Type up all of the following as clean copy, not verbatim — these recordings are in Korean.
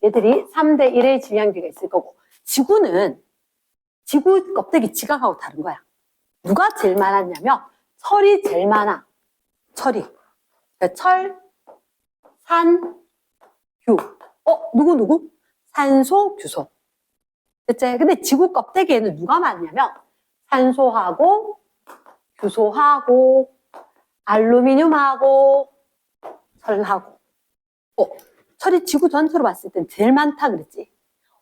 얘들이 3대 1의 질량비가 있을 거고, 지구는 지구 껍데기 지각하고 다른 거야. 누가 제일 많았냐면 철이 제일 많아. 철이. 그러니까 철, 산, 규. 누구? 산소, 규소. 됐지? 근데 지구 껍데기에는 누가 많냐면 산소하고 규소하고 알루미늄하고 철하고. 철이 지구 전체로 봤을 땐 제일 많다 그랬지.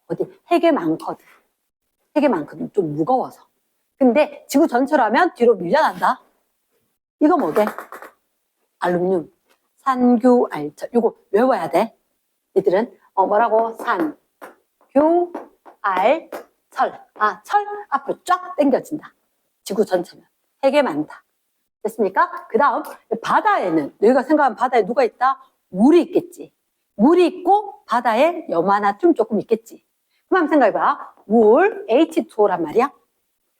어디? 핵에 많거든. 핵에 많거든. 좀 무거워서. 근데 지구 전체로 하면 뒤로 밀려난다. 이거 뭐게? 알루미늄, 산규, 알철. 이거 외워야 돼. 얘들은 뭐라고? 산, 규, 알, 철. 철 앞으로 쫙 당겨진다. 지구 전체면. 핵에 많다. 됐습니까? 그 다음 바다에는, 너희가 생각하면 바다에 누가 있다? 물이 있겠지. 물이 있고 바다에 염화나트륨 조금 있겠지. 그럼 생각해봐. 물 H2O란 말이야.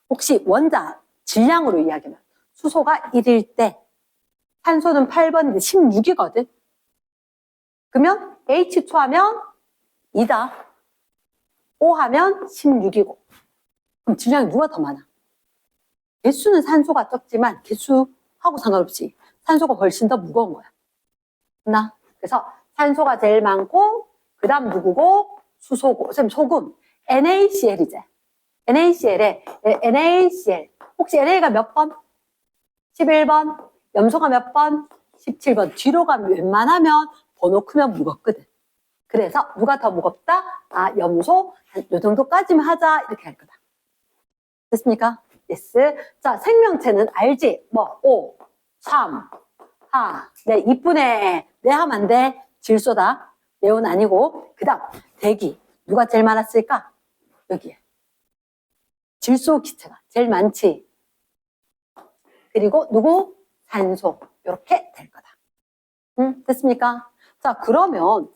혹시 원자 질량으로 이야기하면 수소가 1일 때 산소는 8번인데 16이거든. 그러면 H2 하면 2다. O 하면 16이고. 그럼 질량이 누가 더 많아? 개수는 산소가 적지만 개수하고 상관없이 산소가 훨씬 더 무거운 거야. 그래서 산소가 제일 많고 그 다음 누구고? 수소고. 선생님 소금 NaCl이지. NaCl에 NaCl 혹시 NA가 몇 번? 11번. 염소가 몇 번? 17번. 뒤로 가면 웬만하면 번호 크면 무겁거든. 그래서 누가 더 무겁다? 염소 요 정도까지만 하자 이렇게 할 거다. 됐습니까? yes. 자, 생명체는 알지? 5, 3, 4, 네, 2분의 네 하면 안 돼. 질소다. 네온 아니고. 그 다음 대기. 누가 제일 많았을까? 여기에. 질소 기체가 제일 많지. 그리고 누구? 산소. 이렇게 될 거다. 됐습니까? 자, 그러면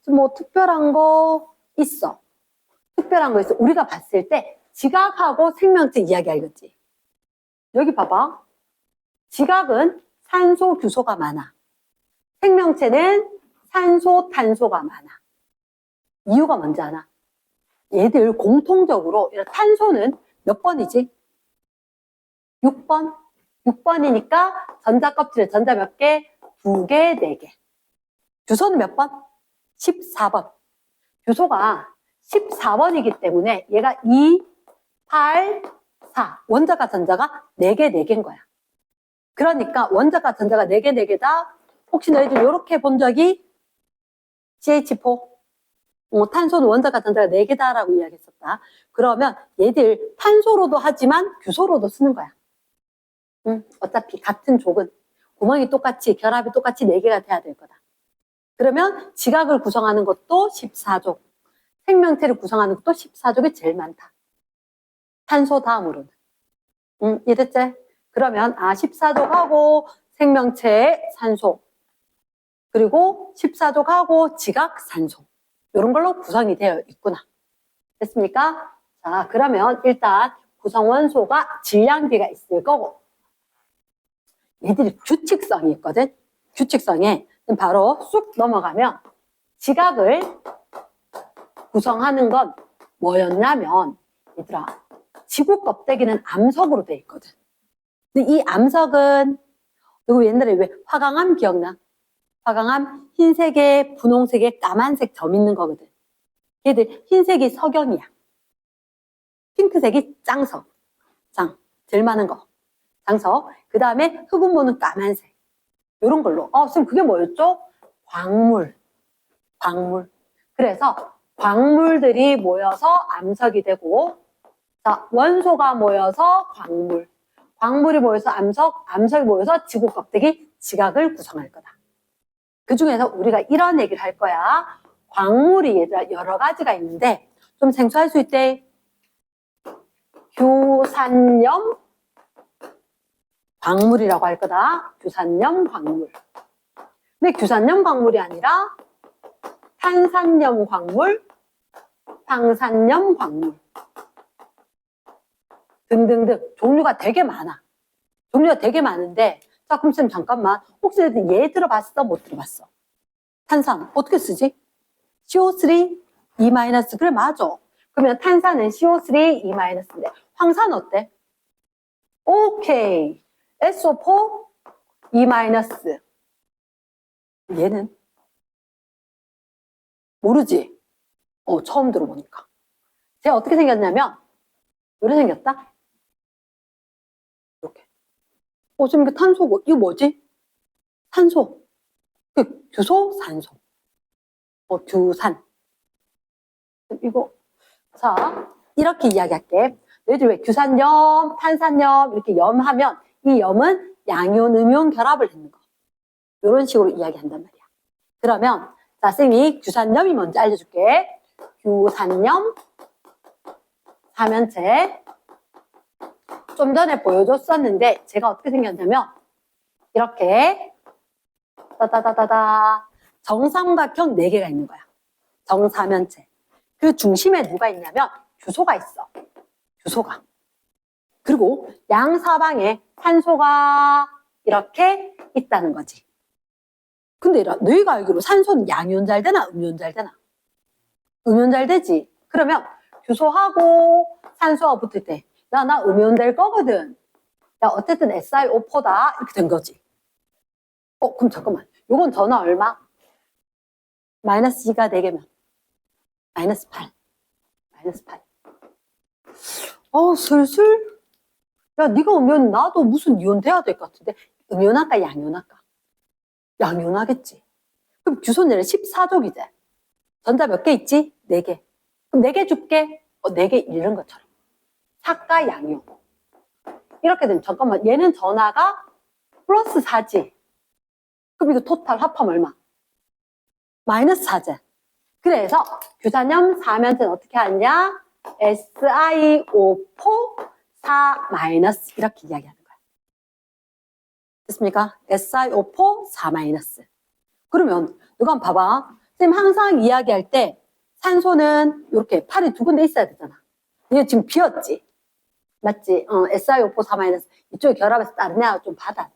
뭐 특별한 거 있어. 특별한 거 있어. 우리가 봤을 때 지각하고 생명체 이야기 알겠지? 여기 봐봐. 지각은 산소, 규소가 많아. 생명체는 산소, 탄소가 많아. 이유가 뭔지 아나? 얘들 공통적으로 탄소는 몇 번이지? 6번. 6번이니까 전자 껍질에 전자 몇 개? 2개, 4개. 규소는 몇 번? 14번. 규소가 14번이기 때문에 얘가 2, 8, 4. 원자가 전자가 4개, 4개인 거야. 그러니까 원자가 전자가 4개, 4개다. 혹시 너희들 이렇게 본 적이 CH4? 탄소는 원자가 전자가 4개다라고 이야기했었다. 그러면 얘들 탄소로도 하지만 규소로도 쓰는 거야. 어차피 같은 족은 구멍이 똑같이 결합이 똑같이 4개가 돼야 될 거다. 그러면 지각을 구성하는 것도 14족, 생명체를 구성하는 것도 14족이 제일 많다. 탄소 다음으로는. 이해됐지? 그러면 14족하고 생명체의 산소, 그리고 14족하고 지각 산소, 이런 걸로 구성이 되어 있구나. 됐습니까? 자, 그러면 일단 구성 원소가 질량비가 있을 거고, 얘들이 규칙성이 있거든. 규칙성에 바로 쑥 넘어가면 지각을 구성하는 건 뭐였냐면, 얘들아, 지구 껍데기는 암석으로 돼 있거든. 근데 이 암석은 그리고 옛날에 왜 화강암 기억나? 화강암 흰색에 분홍색에 까만색 점 있는 거거든. 얘들 흰색이 석영이야. 핑크색이 짱석. 제일 많은 거. 장석. 그 다음에 흑운모는 까만색. 이런 걸로. 선생님 그게 뭐였죠? 광물. 그래서 광물들이 모여서 암석이 되고, 자, 원소가 모여서 광물이 모여서 암석이 모여서 지구 껍데기 지각을 구성할 거다. 그 중에서 우리가 이런 얘기를 할 거야. 광물이 얘들아 여러 가지가 있는데 좀 생소할 수 있대. 규산염 광물이라고 할 거다. 규산염 광물. 근데 규산염 광물이 아니라 탄산염 광물, 방산염 광물 등등등 종류가 되게 많아. 종류가 되게 많은데, 자, 그럼 쌤 잠깐만. 혹시 얘 들어봤어? 못 들어봤어? 탄산 어떻게 쓰지? CO3 E-. 그래, 맞아. 그러면 탄산은 CO3 E-인데 황산 어때? 오케이. SO4 E-. 얘는 모르지? 처음 들어보니까. 제가 어떻게 생겼냐면 이렇게 생겼다. 이렇게. 지금 이게 탄소고 이거 뭐지? 산소. 규소, 산소. 규산. 이거 자 이렇게 이야기할게. 너희들 왜 규산염, 탄산염 이렇게 염하면 이 염은 양이온, 음이온 결합을 했는 거. 이런 식으로 이야기한단 말이야. 그러면 자 쌤이 규산염이 먼저 알려줄게. 규산염 사면체 좀 전에 보여줬었는데 제가 어떻게 생겼냐면 이렇게 따다다다다 정삼각형 4개가 있는 거야. 정사면체. 그 중심에 누가 있냐면 규소가 있어. 규소가. 그리고 양사방에 산소가 이렇게 있다는 거지. 근데 너희가 알기로 산소는 양이온 잘 되나 음이온 잘 되나? 음이온 잘 되지. 그러면 규소하고 산소가 붙을 때 나 음이온 될 거거든. 야 어쨌든 SiO4다 이렇게 된 거지. 그럼 잠깐만. 요건 전화 얼마? 마이너스 2가 4개면 마이너스 8. 마이너스 8. 슬슬 야 네가 음이온 나도 무슨 이온 돼야 될 것 같은데 음이온 할까 양이온 할까? 양이온 하겠지. 그럼 규소는 14족이지. 전자 몇 개 있지? 4개. 그럼 4개 줄게. 4개 잃은 것처럼. 사가 양이온. 이렇게 되면 잠깐만 얘는 전화가 플러스 4지. 그럼 이거 토탈 합하면 얼마? 마이너스 4지. 그래서 규산염 사면체는 어떻게 하냐? SiO4 4 마이너스 이렇게 이야기하는 거야. 됐습니까? SiO4 4 마이너스. 그러면 누가 한번 봐봐. 선생님 항상 이야기할 때 산소는 이렇게 팔이 2군데 있어야 되잖아. 이게 지금 비었지? 맞지? SiO4 4 마이너스 이쪽에 결합해서 다른 애하고 좀 받아.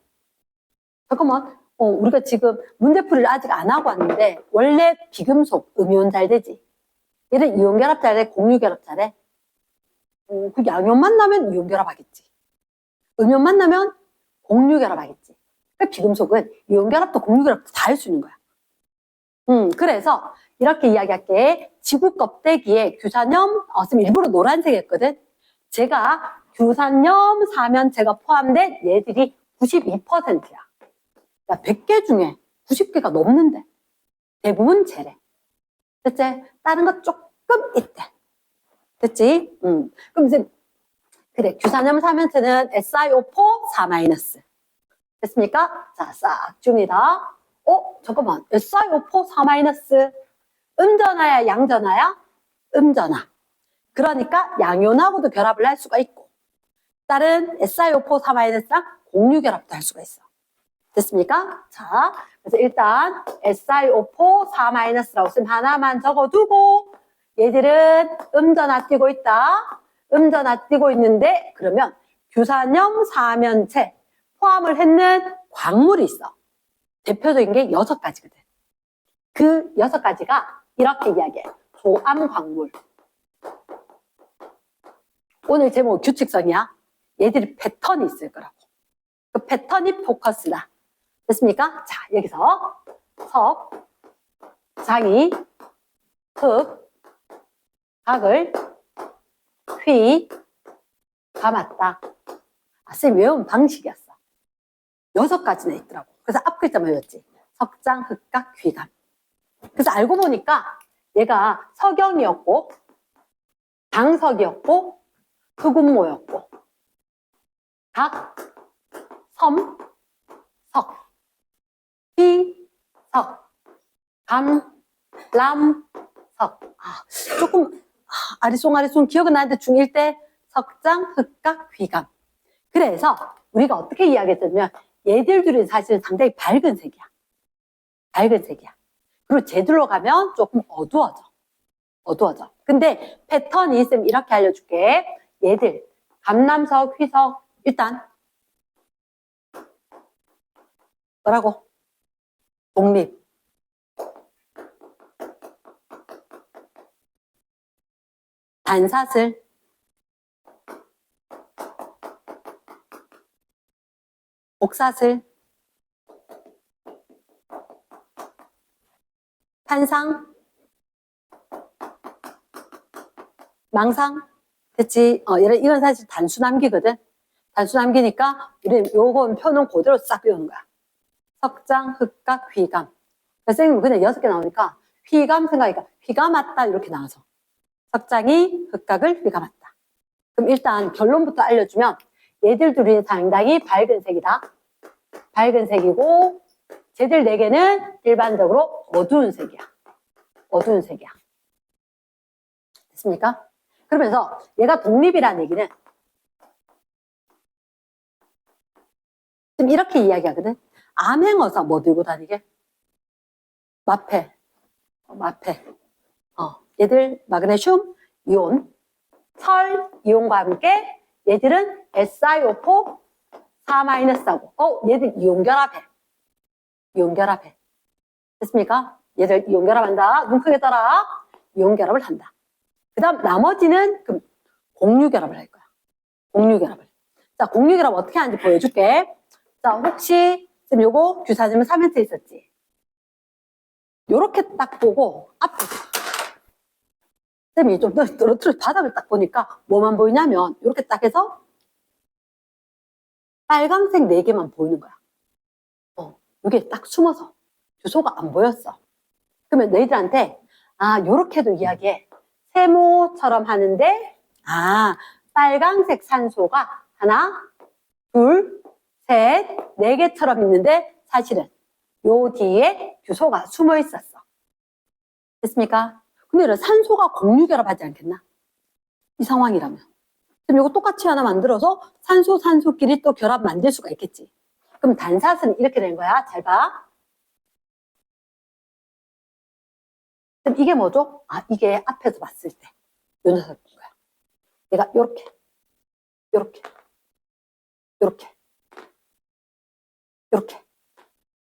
잠깐만. 우리가 지금 문제풀이를 아직 안 하고 왔는데 원래 비금속 음이온 잘 되지. 얘는 이온 결합 잘해, 공유 결합 잘해. 그 양이온 만나면 이온 결합하겠지. 음이온 만나면 공유 결합하겠지. 그러니까 비금속은 이온 결합도 공유 결합도 다 할 수 있는 거야. 그래서 이렇게 이야기할게. 지구 껍데기에 규산염, 지금 일부러 노란색 했거든. 제가 규산염 사면체가 포함된 얘들이 92%야. 야, 100개 중에 90개가 넘는데. 대부분 쟤래. 됐지? 다른 거 조금 있대. 됐지? 그럼 이제, 그래. 규산염 사면체는 SiO4 4 마이너스. 됐습니까? 자, 싹 줍니다. 잠깐만. SiO4 4 마이너스. 음전화야, 양전화야? 음전화. 그러니까 양이온하고도 결합을 할 수가 있고, 다른 SiO4 4 마이너스랑 공유 결합도 할 수가 있어. 됐습니까? 자, 그래서 일단 SiO4 4 마이너스라고 쓰면 하나만 적어두고 얘들은 음전화 띄고 있다. 음전화 띄고 있는데 그러면 규산염 사면체 포함을 했는 광물이 있어. 대표적인 게 6가지거든. 그 6가지가 이렇게 이야기해. 조암 광물. 오늘 제목 규칙성이야. 얘들이 패턴이 있을 거라고. 그 패턴이 포커스다. 됐습니까? 자, 여기서 석, 장이, 흑, 각을, 휘, 감았다. 쌤 외운 방식이었어. 6가지나 있더라고. 그래서 앞 글자만 외웠지. 석장, 흑각, 휘감. 그래서 알고 보니까 얘가 석영이었고, 당석이었고, 흑운모였고, 각, 섬, 석, 희, 석, 감, 람, 석. 조금 아리송아리송 기억은 나는데 중1 때 석장, 흑각, 휘감. 그래서 우리가 어떻게 이야기했냐면 얘들 둘이 사실은 상당히 밝은 색이야. 밝은 색이야. 그리고 쟤들로 가면 조금 어두워져. 어두워져. 근데 패턴이 있으면 이렇게 알려줄게. 얘들 감남석, 휘석 일단 뭐라고? 독립. 단사슬, 옥사슬, 탄상, 망상. 됐지? 이건 사실 단수남기거든. 단수남기니까 우리는 요건 표는 그대로 싹 외우는 거야. 석장, 흑각, 휘감. 선생님은 그냥 6개 나오니까 휘감 생각하니까 휘가 맞다 이렇게 나와서 석장이 흑각을 휘감았다. 그럼 일단 결론부터 알려주면 얘들 둘이 상당히 밝은 색이다. 밝은 색이고 쟤들 4개는 일반적으로 어두운 색이야. 어두운 색이야. 됐습니까? 그러면서 얘가 독립이라는 얘기는 지금 이렇게 이야기하거든. 암행어사 뭐 들고 다니게? 마페. 마페. 얘들 마그네슘 이온, 철 이온과 함께 얘들은 SiO4 4-하고 얘들 이온결합해. 이온결합해. 됐습니까? 얘들 이온결합한다. 눈 크게 떠라. 이온결합을 한다. 그 다음 나머지는 공유결합을 할 거야. 공유결합을. 자, 공유결합 어떻게 하는지 보여줄게. 자, 혹시 지금 요거 규사지문 3연체 있었지? 요렇게 딱 보고 앞에 쌤이 좀 떨어뜨려 바닥을 딱 보니까 뭐만 보이냐면 요렇게 딱 해서 빨강색 4개만 보이는 거야. 이게 딱 숨어서 주소가 안 보였어. 그러면 너희들한테 요렇게도 이야기해. 세모처럼 하는데 빨강색 산소가 하나, 둘, 셋, 4개처럼 있는데 사실은 요 뒤에 규소가 숨어 있었어. 됐습니까? 근데 산소가 공유결합하지 않겠나? 이 상황이라면. 그럼 이거 똑같이 하나 만들어서 산소끼리 또 결합 만들 수가 있겠지. 그럼 단사슬은 이렇게 되는 거야. 잘 봐. 그럼 이게 뭐죠? 이게 앞에서 봤을 때 요 녀석인 거야. 얘가 요렇게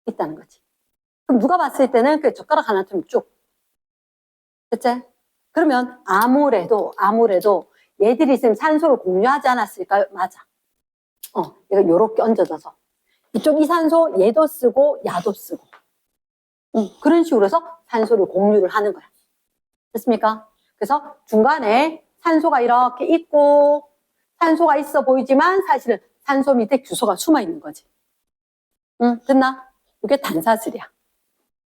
있다는 거지. 그럼 누가 봤을 때는 그 젓가락 하나쯤 쭉. 됐지? 그러면 아무래도 얘들이 있으면 산소를 공유하지 않았을까요? 맞아. 얘가 요렇게 얹어져서 이쪽 이산소 얘도 쓰고 야도 쓰고 그런 식으로 해서 산소를 공유를 하는 거야. 됐습니까? 그래서 중간에 산소가 이렇게 있고 산소가 있어 보이지만 사실은 산소 밑에 규소가 숨어 있는 거지. 됐나? 이게 단사슬이야.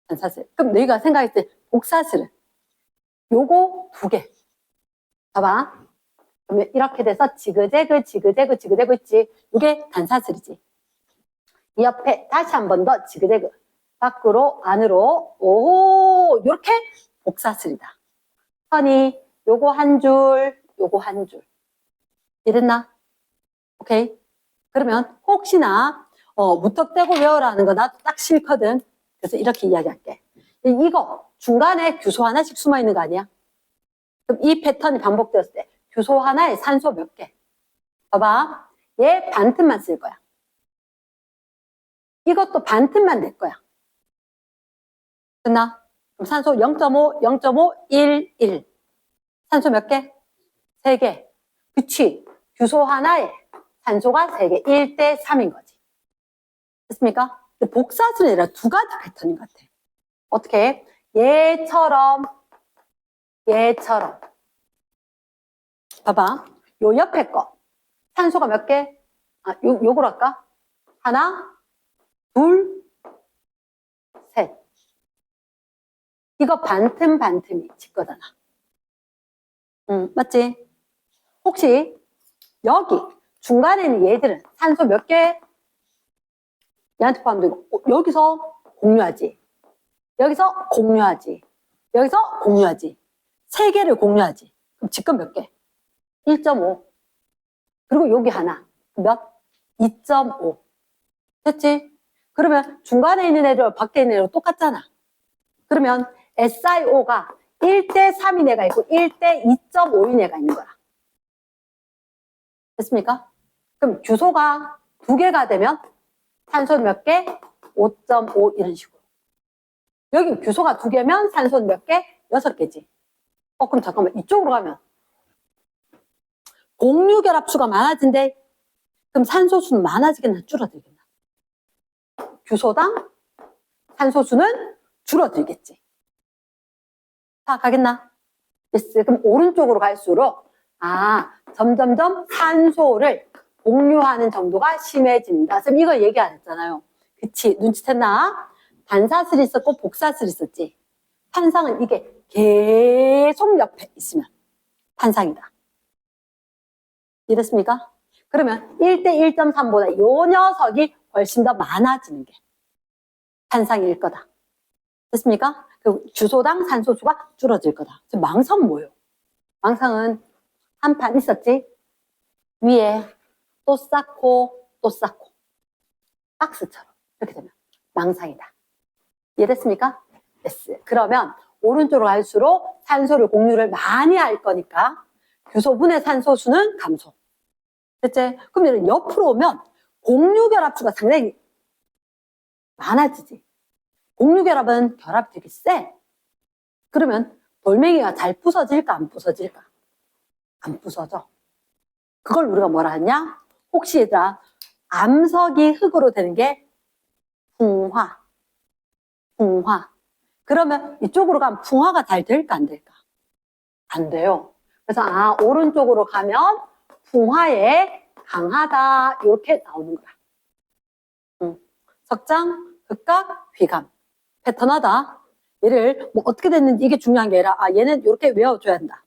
단사슬. 그럼 너희가 생각했을 때 복사슬은 요거 2개. 봐봐. 그러면 이렇게 돼서 지그재그 있지. 이게 단사슬이지. 이 옆에 다시 한 번 더 지그재그. 밖으로, 안으로, 요렇게 복사슬이다. 선이 요거 한 줄, 요거 한 줄. 이랬나? 오케이? 그러면 혹시나 무턱대고 외워라는 거 나도 딱 싫거든. 그래서 이렇게 이야기할게. 이거 중간에 규소 하나씩 숨어 있는 거 아니야? 그럼 이 패턴이 반복되었을 때 규소 하나에 산소 몇 개? 봐봐. 얘 반틈만 쓸 거야. 이것도 반틈만 낼 거야. 됐나? 그럼 산소 0.5, 0.5, 1, 1. 산소 몇 개? 3개. 그치? 규소 하나에 산소가 3개. 1대 3인 거지. 됐습니까? 복사순이 아니라 2가지 패턴인 것 같아. 어떻게? 얘처럼. 봐봐. 요 옆에 거. 산소가 몇 개? 요걸 할까? 하나, 둘, 셋. 이거 반틈이 짓거잖아. 맞지? 혹시 여기 중간에 있는 얘들은 산소 몇 개? 얘한테 포함되고 여기서 공유하지. 여기서 공유하지. 3개를 공유하지. 그럼 직권 몇 개? 1.5. 그리고 여기 하나. 몇? 2.5. 됐지? 그러면 중간에 있는 애들, 밖에 있는 애들 똑같잖아. 그러면 SiO가 1대 3인 애가 있고 1대 2.5인 애가 있는 거야. 됐습니까? 그럼 규소가 2개가 되면 산소는 몇 개? 5.5 이런 식으로. 여기 규소가 2개면 산소는 몇 개? 6개지. 그럼 잠깐만 이쪽으로 가면 공유결합수가 많아진대. 그럼 산소수는 많아지겠나 줄어들겠나? 규소당 산소수는 줄어들겠지. 다 가겠나? yes. 그럼 오른쪽으로 갈수록 점점점 산소를 공유하는 정도가 심해진다. 지금 이거 얘기 안 했잖아요. 그치? 눈치챘나? 단사슬이 있었고 복사슬이 있었지. 판상은 이게 계속 옆에 있으면 판상이다. 이해됐습니까? 그러면 1대 1.3보다 요 녀석이 훨씬 더 많아지는 게 판상일 거다. 됐습니까? 그 주소당 산소수가 줄어들 거다. 지금 망상 뭐예요? 망상은 한 판 있었지? 위에 또 쌓고 또 쌓고 박스처럼 이렇게 되면 망상이다. 이해됐습니까? yes. 그러면 오른쪽으로 갈수록 산소를 공유를 많이 할 거니까 규소분의 산소수는 감소. 됐지? 그럼 얘는 옆으로 오면 공유결합수가 상당히 많아지지. 공유결합은 결합이 되게 세. 그러면 돌멩이가 잘 부서질까 안 부서질까? 안 부서져. 그걸 우리가 뭐라 하냐? 혹시 얘들아 암석이 흙으로 되는 게 풍화. 그러면 이쪽으로 가면 풍화가 잘 될까 안 될까? 안 돼요. 그래서 오른쪽으로 가면 풍화에 강하다 이렇게 나오는 거야. 석장, 흑각, 휘감. 패턴하다. 얘를 뭐 어떻게 됐는지 이게 중요한 게 아니라 얘는 이렇게 외워줘야 한다.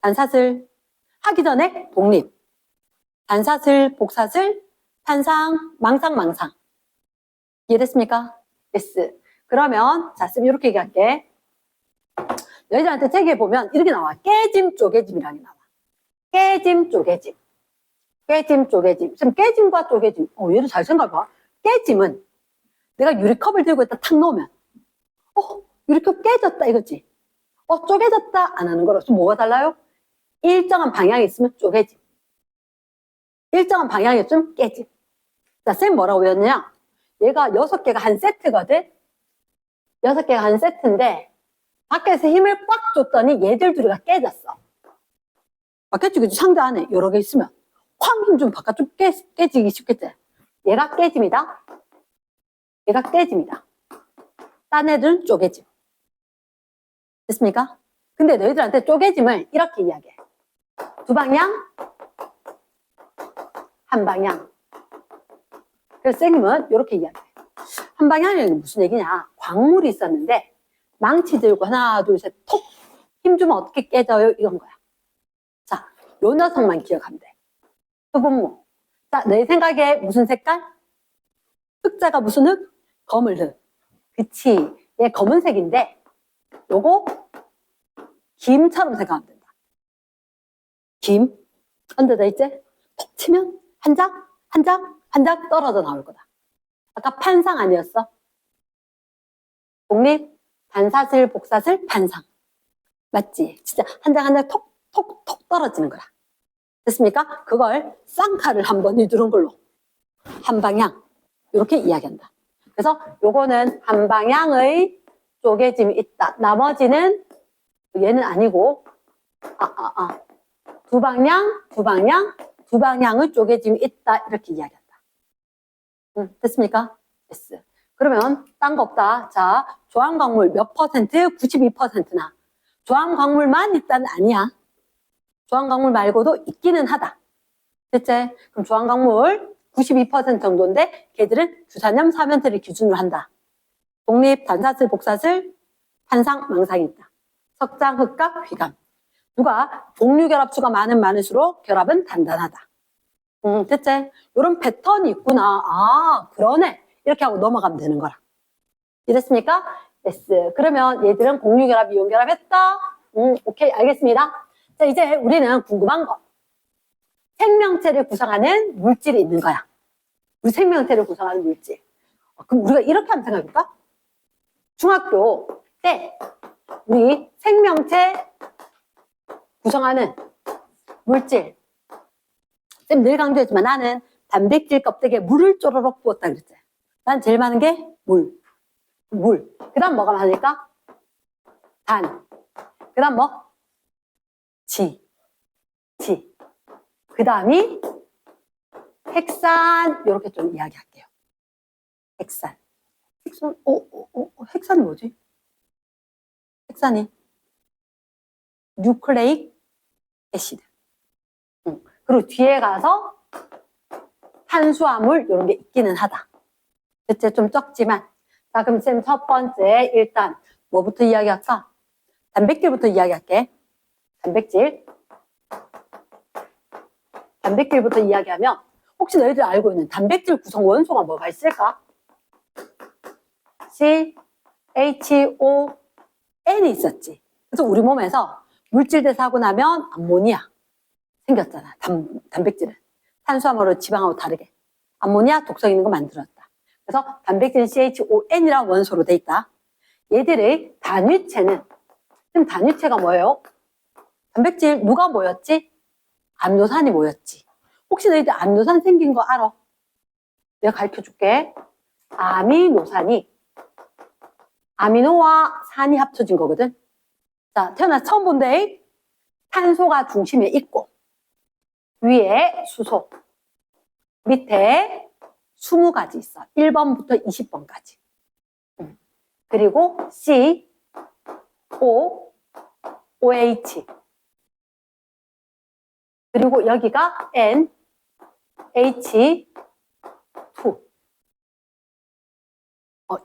단사슬 하기 전에 독립. 단사슬, 복사슬, 판상, 망상. 이해됐습니까? yes. 그러면 자, 쌤 이렇게 얘기할게. 너희들한테 책에 보면 이렇게 나와. 깨짐, 쪼개짐이라는 게 나와. 깨짐, 쪼개짐. 지금 깨짐과 쪼개짐. 얘를 잘 생각해봐. 깨짐은 내가 유리컵을 들고 있다 탁 놓으면 유리컵 깨졌다 이거지. 쪼개졌다 안 하는 거로서 뭐가 달라요? 일정한 방향이 있으면 쪼개짐. 일정한 방향이 있으면 깨짐. 자, 쌤 뭐라고 배웠냐? 얘가 6개가 한 세트거든? 6개가 한 세트인데 밖에서 힘을 꽉 줬더니 얘들 둘이가 깨졌어. 맞겠지? 그치? 상대 안에 여러 개 있으면 확 힘 좀 바깥쪽 깨지기 쉽겠지? 얘가 깨짐이다. 얘가 깨짐이다. 딴 애들은 쪼개짐. 됐습니까? 근데 너희들한테 쪼개짐을 이렇게 이야기해. 두 방향, 한 방향. 그래서 쌤은 이렇게 이야기해. 한 방향이 무슨 얘기냐? 광물이 있었는데 망치 들고 하나, 둘, 셋, 톡! 힘 주면 어떻게 깨져요? 이건 거야. 자, 요 녀석만 기억하면 돼. 흑분모. 자, 내 생각에 무슨 색깔? 흑자가 무슨 흑? 검을 흑. 그치. 얘 검은색인데 요거 김처럼 생각하면 된다. 김. 언제다 있지? 톡 치면 한 장 떨어져 나올 거다. 아까 판상 아니었어? 독립, 단사슬, 복사슬, 판상. 맞지? 진짜 한 장 톡 떨어지는 거야. 됐습니까? 그걸 쌍칼을 한번 이두른 걸로 한 방향 이렇게 이야기한다. 그래서 요거는 한 방향의 쪼개짐이 있다. 나머지는 얘는 아니고 두 방향의 쪼개짐이 있다. 이렇게 이야기한다. 됐습니까? yes. 그러면 딴 거 없다. 자, 조항광물 몇 퍼센트? 92%나. 조항광물만 있다는 아니야. 조항광물 말고도 있기는 하다. 됐지? 그럼 조항광물 92% 정도인데 걔들은 주산염, 사면태를 기준으로 한다. 독립, 단사슬, 복사슬, 판상, 망상이 있다. 석장, 흑각, 휘감. 누가 종류결합수가 많을수록 결합은 단단하다. 됐지? 이런 패턴이 있구나. 그러네. 이렇게 하고 넘어가면 되는 거라. 이랬습니까? yes. 그러면 얘들은 공유결합, 이온결합 했다? 오케이, 알겠습니다. 자, 이제 우리는 궁금한 거. 생명체를 구성하는 물질이 있는 거야. 우리 생명체를 구성하는 물질. 그럼 우리가 이렇게 한번 생각해볼까? 중학교 때 우리 생명체 구성하는 물질. 쌤 늘 강조했지만 나는 단백질 껍데기에 물을 쪼르륵 부었다 그랬지. 난 제일 많은 게 물. 그 다음 뭐가 많을까? 단. 그 다음 뭐? 지. 그 다음이 헥산, 이렇게 좀 이야기할게요. 헥산. 헥산이 뭐지? 헥산이 뉴클레익 애시드. 그리고 뒤에 가서 탄수화물 이런 게 있기는 하다. 대체 좀 적지만. 자, 그럼 쌤 첫 번째 일단 뭐부터 이야기할까? 단백질부터 이야기할게. 단백질부터 이야기하면 혹시 너희들 알고 있는 단백질 구성 원소가 뭐가 있을까? CHON이 있었지. 그래서 우리 몸에서 물질 대사하고 나면 암모니아 생겼잖아. 단백질은. 탄수화물로 지방하고 다르게. 암모니아 독성 있는 거 만들었다. 그래서 단백질은 CHON이라는 원소로 돼 있다. 얘들의 단위체는, 그럼 단위체가 뭐예요? 단백질 누가 모였지? 암노산이 모였지. 혹시 너희들 암노산 생긴 거 알아? 내가 가르쳐 줄게. 아미노산이 아미노와 산이 합쳐진 거거든. 자, 태어나서 처음 본데 탄소가 중심에 있고 위에 수소, 밑에 20가지 있어. 1번부터 20번까지. 그리고 C, O, OH. 그리고 여기가 N, H, 2.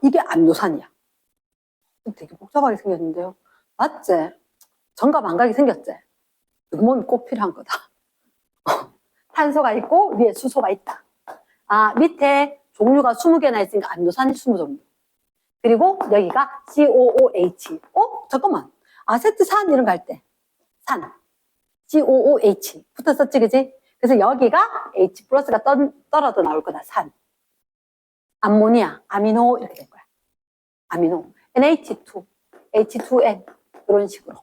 이게 암노산이야. 되게 복잡하게 생겼는데요. 맞지? 정감 안 가게 생겼지? 몸이 꼭 필요한 거다. 탄소가 있고 위에 수소가 있다. 아, 밑에 종류가 20개나 있으니까 암노산이 20종류. 그리고 여기가 COOH. 잠깐만. 아세트산 이런 거 할 때. 산. COOH. 붙었었지, 그지? 그래서 여기가 H 플러스가 떨어져 나올 거다. 산. 암모니아, 아미노 이렇게 된 거야. 아미노. NH2, H2N. 이런 식으로.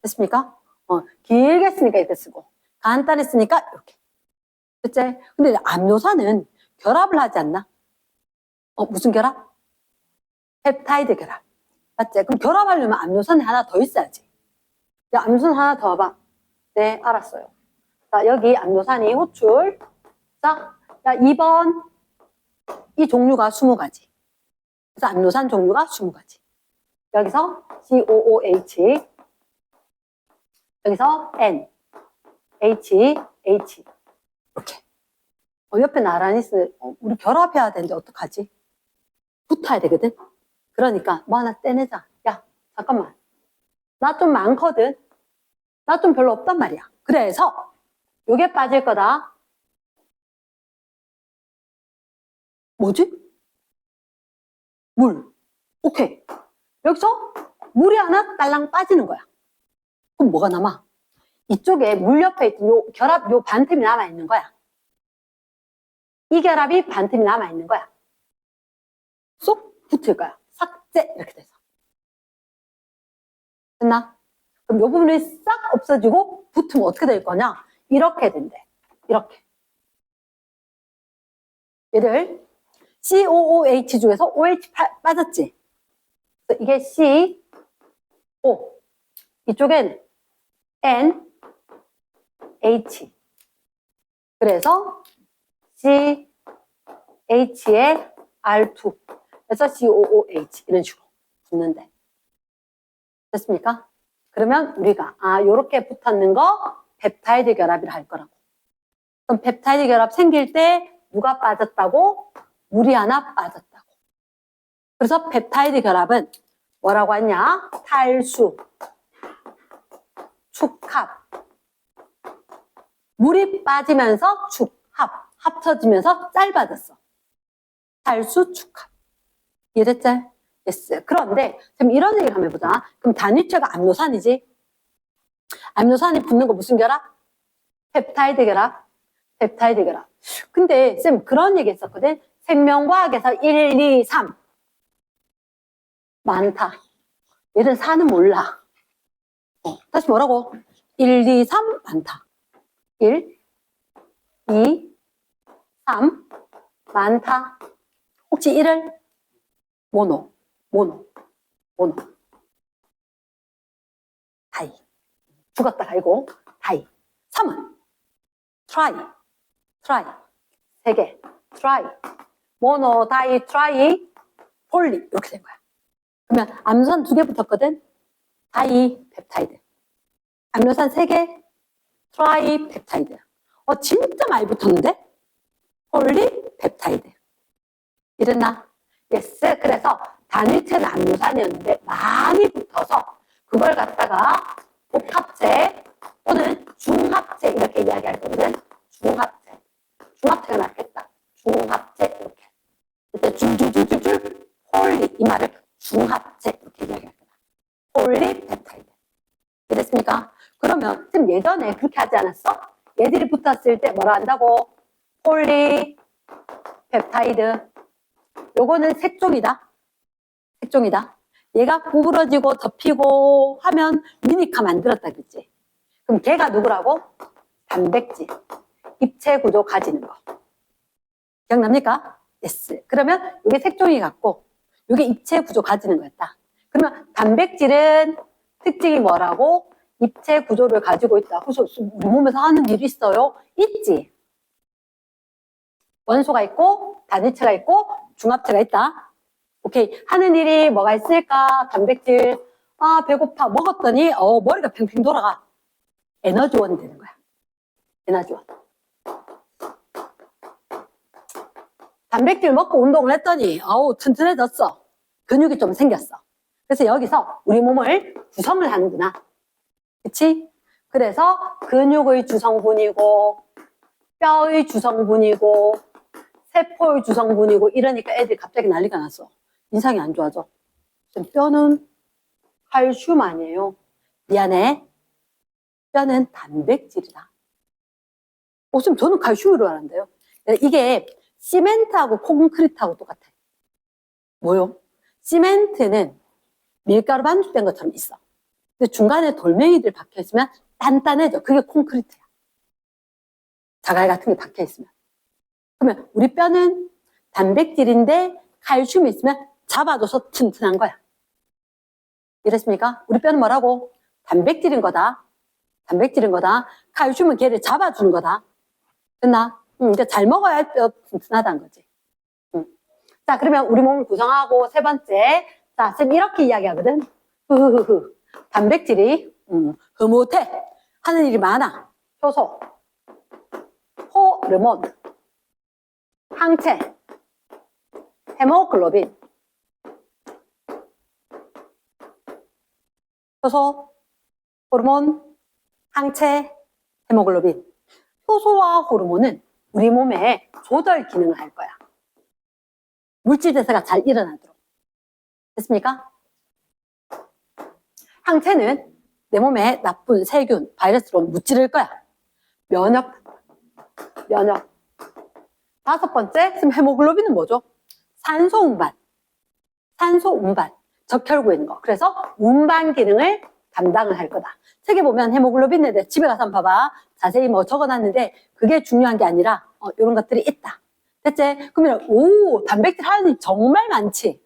됐습니까? 길게 쓰니까 이렇게 쓰고. 간단히 쓰니까 이렇게. 그치? 근데 암노산은 결합을 하지 않나? 무슨 결합? 펩타이드 결합. 맞지? 그럼 결합하려면 암노산이 하나 더 있어야지. 야, 암노산 하나 더 와봐. 네, 알았어요. 자, 여기 암노산이 호출. 자, 2번. 이 종류가 20가지. 그래서 암노산 종류가 20가지. 여기서 COOH. 여기서 N. H. H. 이렇게. 옆에 나란히 쓰, 우리 결합해야 되는데 어떡하지? 붙어야 되거든? 그러니까 뭐 하나 떼내자. 야, 잠깐만. 나 좀 많거든? 나 좀 별로 없단 말이야. 그래서 요게 빠질 거다. 뭐지? 물. 오케이. 여기서 물이 하나 딸랑 빠지는 거야. 그럼 뭐가 남아? 이쪽에 물 옆에 있던 요 결합, 요 반틈이 남아있는 거야. 이 결합이 반틈이 남아있는 거야. 쏙 붙을 거야. 삭제 이렇게 돼서. 됐나? 그럼 요 부분이 싹 없어지고 붙으면 어떻게 될 거냐? 이렇게 된대. 이렇게. 얘를 COOH 중에서 OH 빠졌지? 그래서 이게 C, O. 이쪽엔 N, H. 그래서 C, H에 R2. 그래서 COOH. 이런 식으로 붙는데. 됐습니까? 그러면 우리가, 요렇게 붙었는 거 펩타이드 결합이라 할 거라고. 그럼 펩타이드 결합 생길 때 누가 빠졌다고? 물이 하나 빠졌다고. 그래서 펩타이드 결합은 뭐라고 하냐? 탈수, 축합. 물이 빠지면서 축합, 합쳐지면서 짧아졌어. 탈수, 축합. 이해됐지? yes. 그런데 지금 이런 얘기를 한번 해보자. 그럼 단위체가 암노산이지? 암노산이 붙는 거 무슨 결합? 펩타이드 결합. 펩타이드 결합. 근데 쌤 그런 얘기 했었거든. 생명과학에서 1, 2, 3 많다. 얘는 4는 몰라. 다시 뭐라고? 1, 2, 3 많다. 1, 2, 3 많다. 혹시 1을 모노. 다이. 죽었다 갈고 다이. 3은 트라이, 세 개, 트라이, 모노, 다이, 트라이, 폴리 이렇게 된 거야. 그러면 아미노산 2개 붙었거든. 다이 펩타이드. 아미노산 3개, 트라이 펩타이드. 진짜 많이 붙었는데? 폴리 펩타이드. 이랬나? 예스. 그래서 단위체는 아미노산이었는데 많이 붙어서 그걸 갖다가 복합체 또는 중합체 이렇게 이야기할 거거든. 중합체. 중합체가 낫겠다. 중합체 이렇게. 그때 줄줄줄줄줄 폴리 이 말을 중합체 이렇게 이야기할 거다. 폴리 펩타이드. 이랬습니까? 그러면 지금 예전에 그렇게 하지 않았어? 얘들이 붙었을 때 뭐라 한다고? 폴리 펩타이드. 요거는 색종이다. 색종이다. 얘가 구부러지고 덮이고 하면 미니카 만들었다 그랬지. 그럼 걔가 누구라고? 단백질. 입체 구조 가지는 거. 기억납니까? 예스. 그러면 이게 색종이 같고 이게 입체 구조 가지는 거였다. 그러면 단백질은 특징이 뭐라고? 입체 구조를 가지고 있다. 그래서 우리 몸에서 하는 일이 있어요? 있지. 원소가 있고 단위체가 있고 중합체가 있다. 오케이. 하는 일이 뭐가 있을까? 단백질. 배고파. 먹었더니 머리가 팽팽 돌아가. 에너지원이 되는 거야. 에너지원. 단백질 먹고 운동을 했더니 튼튼해졌어. 근육이 좀 생겼어. 그래서 여기서 우리 몸을 구성을 하는구나. 그치? 그래서 근육의 주성분이고 뼈의 주성분이고 세포의 주성분이고 이러니까 애들이 갑자기 난리가 났어. 인상이 안 좋아져. 뼈는 칼슘 아니에요. 미안해. 뼈는 단백질이다. 지금 저는 칼슘으로 하는데요. 이게 시멘트하고 콘크리트하고 똑같아. 뭐요? 시멘트는 밀가루 반죽된 것처럼 있어. 근데 중간에 돌멩이들 박혀있으면 단단해져. 그게 콘크리트야. 자갈 같은 게 박혀있으면. 그러면 우리 뼈는 단백질인데 칼슘이 있으면 잡아줘서 튼튼한 거야. 이랬습니까? 우리 뼈는 뭐라고? 단백질인 거다. 단백질인 거다. 칼슘은 걔를 잡아주는 거다. 됐나? 그러니까 잘 먹어야 뼈 튼튼하다는 거지. 자, 그러면 우리 몸을 구성하고 세 번째. 자, 쌤 이렇게 이야기하거든. 단백질이 흐뭇해 하는 일이 많아. 효소, 호르몬, 항체, 헤모글로빈. 효소, 호르몬, 항체, 헤모글로빈. 효소와 호르몬은 우리 몸에 조절 기능을 할 거야. 물질 대사가 잘 일어나도록. 됐습니까? 항체는 내 몸에 나쁜 세균, 바이러스로 무찌를 거야. 면역. 다섯 번째, 지금 헤모글로빈은 뭐죠? 산소 운반. 적혈구에 있는 거. 그래서 운반 기능을 담당을 할 거다. 책에 보면 헤모글로빈에 대해 집에 가서 한번 봐봐. 자세히 적어놨는데 그게 중요한 게 아니라 이런 것들이 있다. 됐지? 그러면 단백질 하는 일 정말 많지.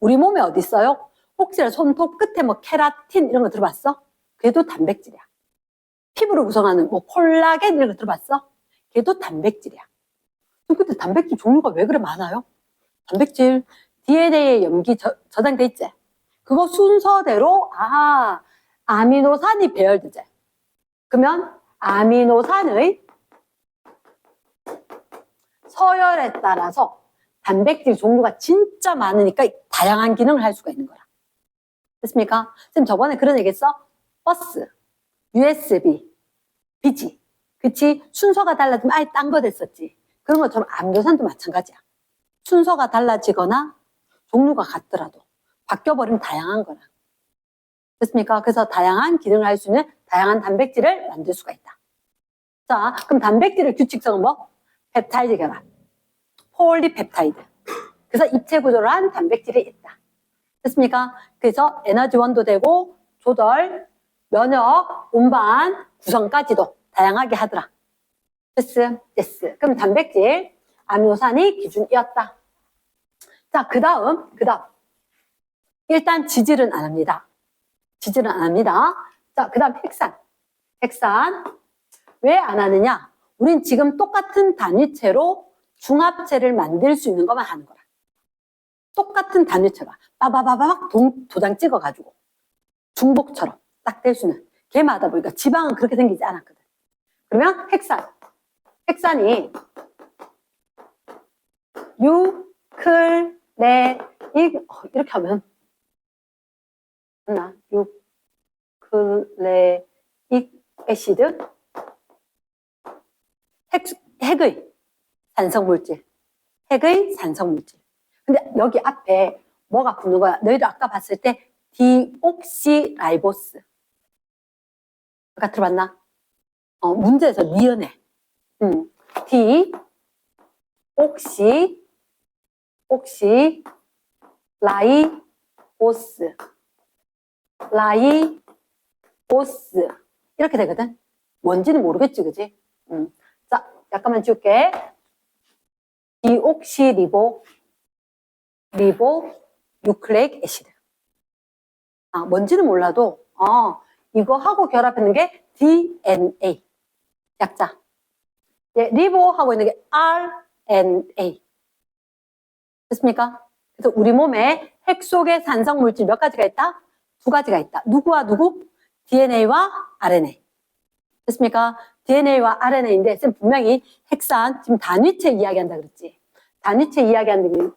우리 몸에 어디 있어요? 혹시 손톱 끝에 케라틴 이런 거 들어봤어? 그게도 단백질이야. 피부를 구성하는 콜라겐 이런 거 들어봤어? 그게도 단백질이야. 근데 단백질 종류가 왜 그래 많아요? 단백질 DNA에 염기 저장돼 있지? 그거 순서대로 아미노산이 배열되지. 그러면 아미노산의 서열에 따라서 단백질 종류가 진짜 많으니까 다양한 기능을 할 수가 있는 거야. 됐습니까? 지금 저번에 그런 얘기 했어? 버스, USB, 비지. 그치? 순서가 달라지면 아예 딴 거 됐었지. 그런 것처럼 아미노산도 마찬가지야. 순서가 달라지거나 종류가 같더라도 바뀌어버리면 다양한 거라. 됐습니까? 그래서 다양한 기능을 할 수 있는 다양한 단백질을 만들 수가 있다. 자, 그럼 단백질의 규칙성은 뭐? 펩타이드 결합. 폴리펩타이드. 그래서 입체 구조를 한 단백질이 있다. 됐습니까? 그래서 에너지원도 되고 조절, 면역, 운반, 구성까지도 다양하게 하더라. 됐어? 됐어. 그럼 단백질, 아미노산이 기준이었다. 자, 그 다음. 일단 지질은 안 합니다. 자, 그 다음 핵산. 왜 안 하느냐? 우린 지금 똑같은 단위체로 중합체를 만들 수 있는 것만 하는 거라. 똑같은 단위체가 빠바바박 도장 찍어가지고 중복처럼 딱 될 수는 걔마다 보니까 지방은 그렇게 생기지 않았거든. 그러면 핵산이 이렇게 하면 맞나? 유클레익 애시드 핵의 산성물질. 핵의 산성물질. 근데 여기 앞에 뭐가 붙는 거야? 너희들 아까 봤을 때 디옥시라이보스. 아까 들어봤나? 문제에서 니은에. 라이보스. 이렇게 되거든. 뭔지는 모르겠지, 그지? 자, 잠깐만 지울게. 뉴클레익 애시드. 뭔지는 몰라도, 이거 하고 결합했는 게 DNA. 약자. 리보하고 있는 게 RNA. 됐습니까? 그래서 우리 몸에 핵 속에 산성 물질 몇 가지가 있다? 2가지가 있다. 누구와 누구? DNA와 RNA. 됐습니까? DNA와 RNA인데 쌤 분명히 핵산 지금 단위체 이야기한다 그랬지. 단위체 이야기하는 게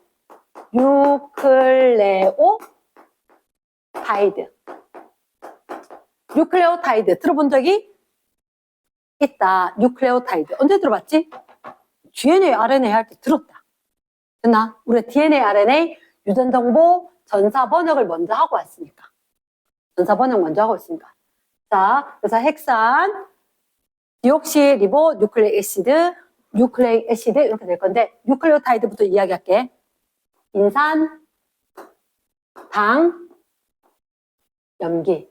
뉴클레오타이드 들어본 적이 있다. 뉴클레오타이드 언제 들어봤지? DNA, RNA 할 때 들었다. 됐나? 우리가 DNA, RNA 유전정보 전사 번역을 먼저 하고 왔으니까. 전사 번역 먼저 하고 있으니까. 자, 그래서 핵산 디옥시리보 뉴클레익 애시드 이렇게 될 건데 뉴클레오타이드부터 이야기할게. 인산, 당, 염기.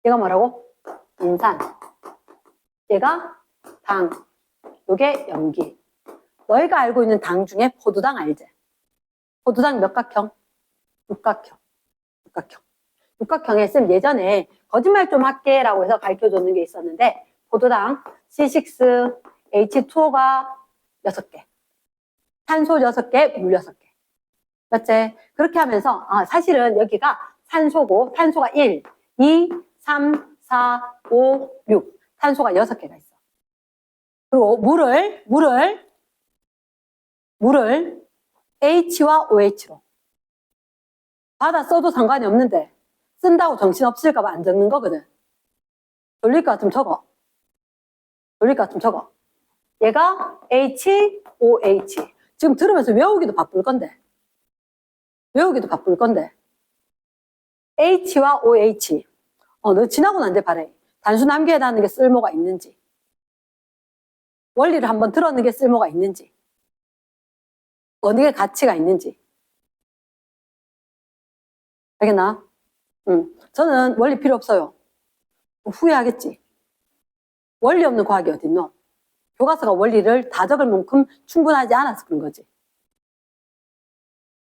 얘가 뭐라고? 인산. 얘가 당. 요게 염기. 너희가 알고 있는 당 중에 포도당 알지? 포도당 몇 각형? 육각형. 육각형에 쌤 예전에 거짓말 좀 할게 라고 해서 가르쳐줬는 게 있었는데 포도당 C6, H2O가 6개. 산소 6개, 물 6개. 맞지? 그렇게 하면서 사실은 여기가 산소고 탄소가 1, 2, 3, 4, 5, 6 탄소가 6개가 있어. 그리고 물을 H와 OH로 받아 써도 상관이 없는데 쓴다고 정신없을까 봐 안 적는 거거든. 돌릴 것 같으면 적어. 얘가 HOH. 지금 들으면서 외우기도 바쁠 건데. H와 OH. 너 지나고 난 뒤에 말해. 단수 남겨다는 게 쓸모가 있는지. 원리를 한번 들었는 게 쓸모가 있는지. 어느 게 가치가 있는지. 알겠나? 저는 원리 필요 없어요. 후회하겠지. 원리 없는 과학이 어딨노? 교과서가 원리를 다 적을 만큼 충분하지 않아서 그런 거지.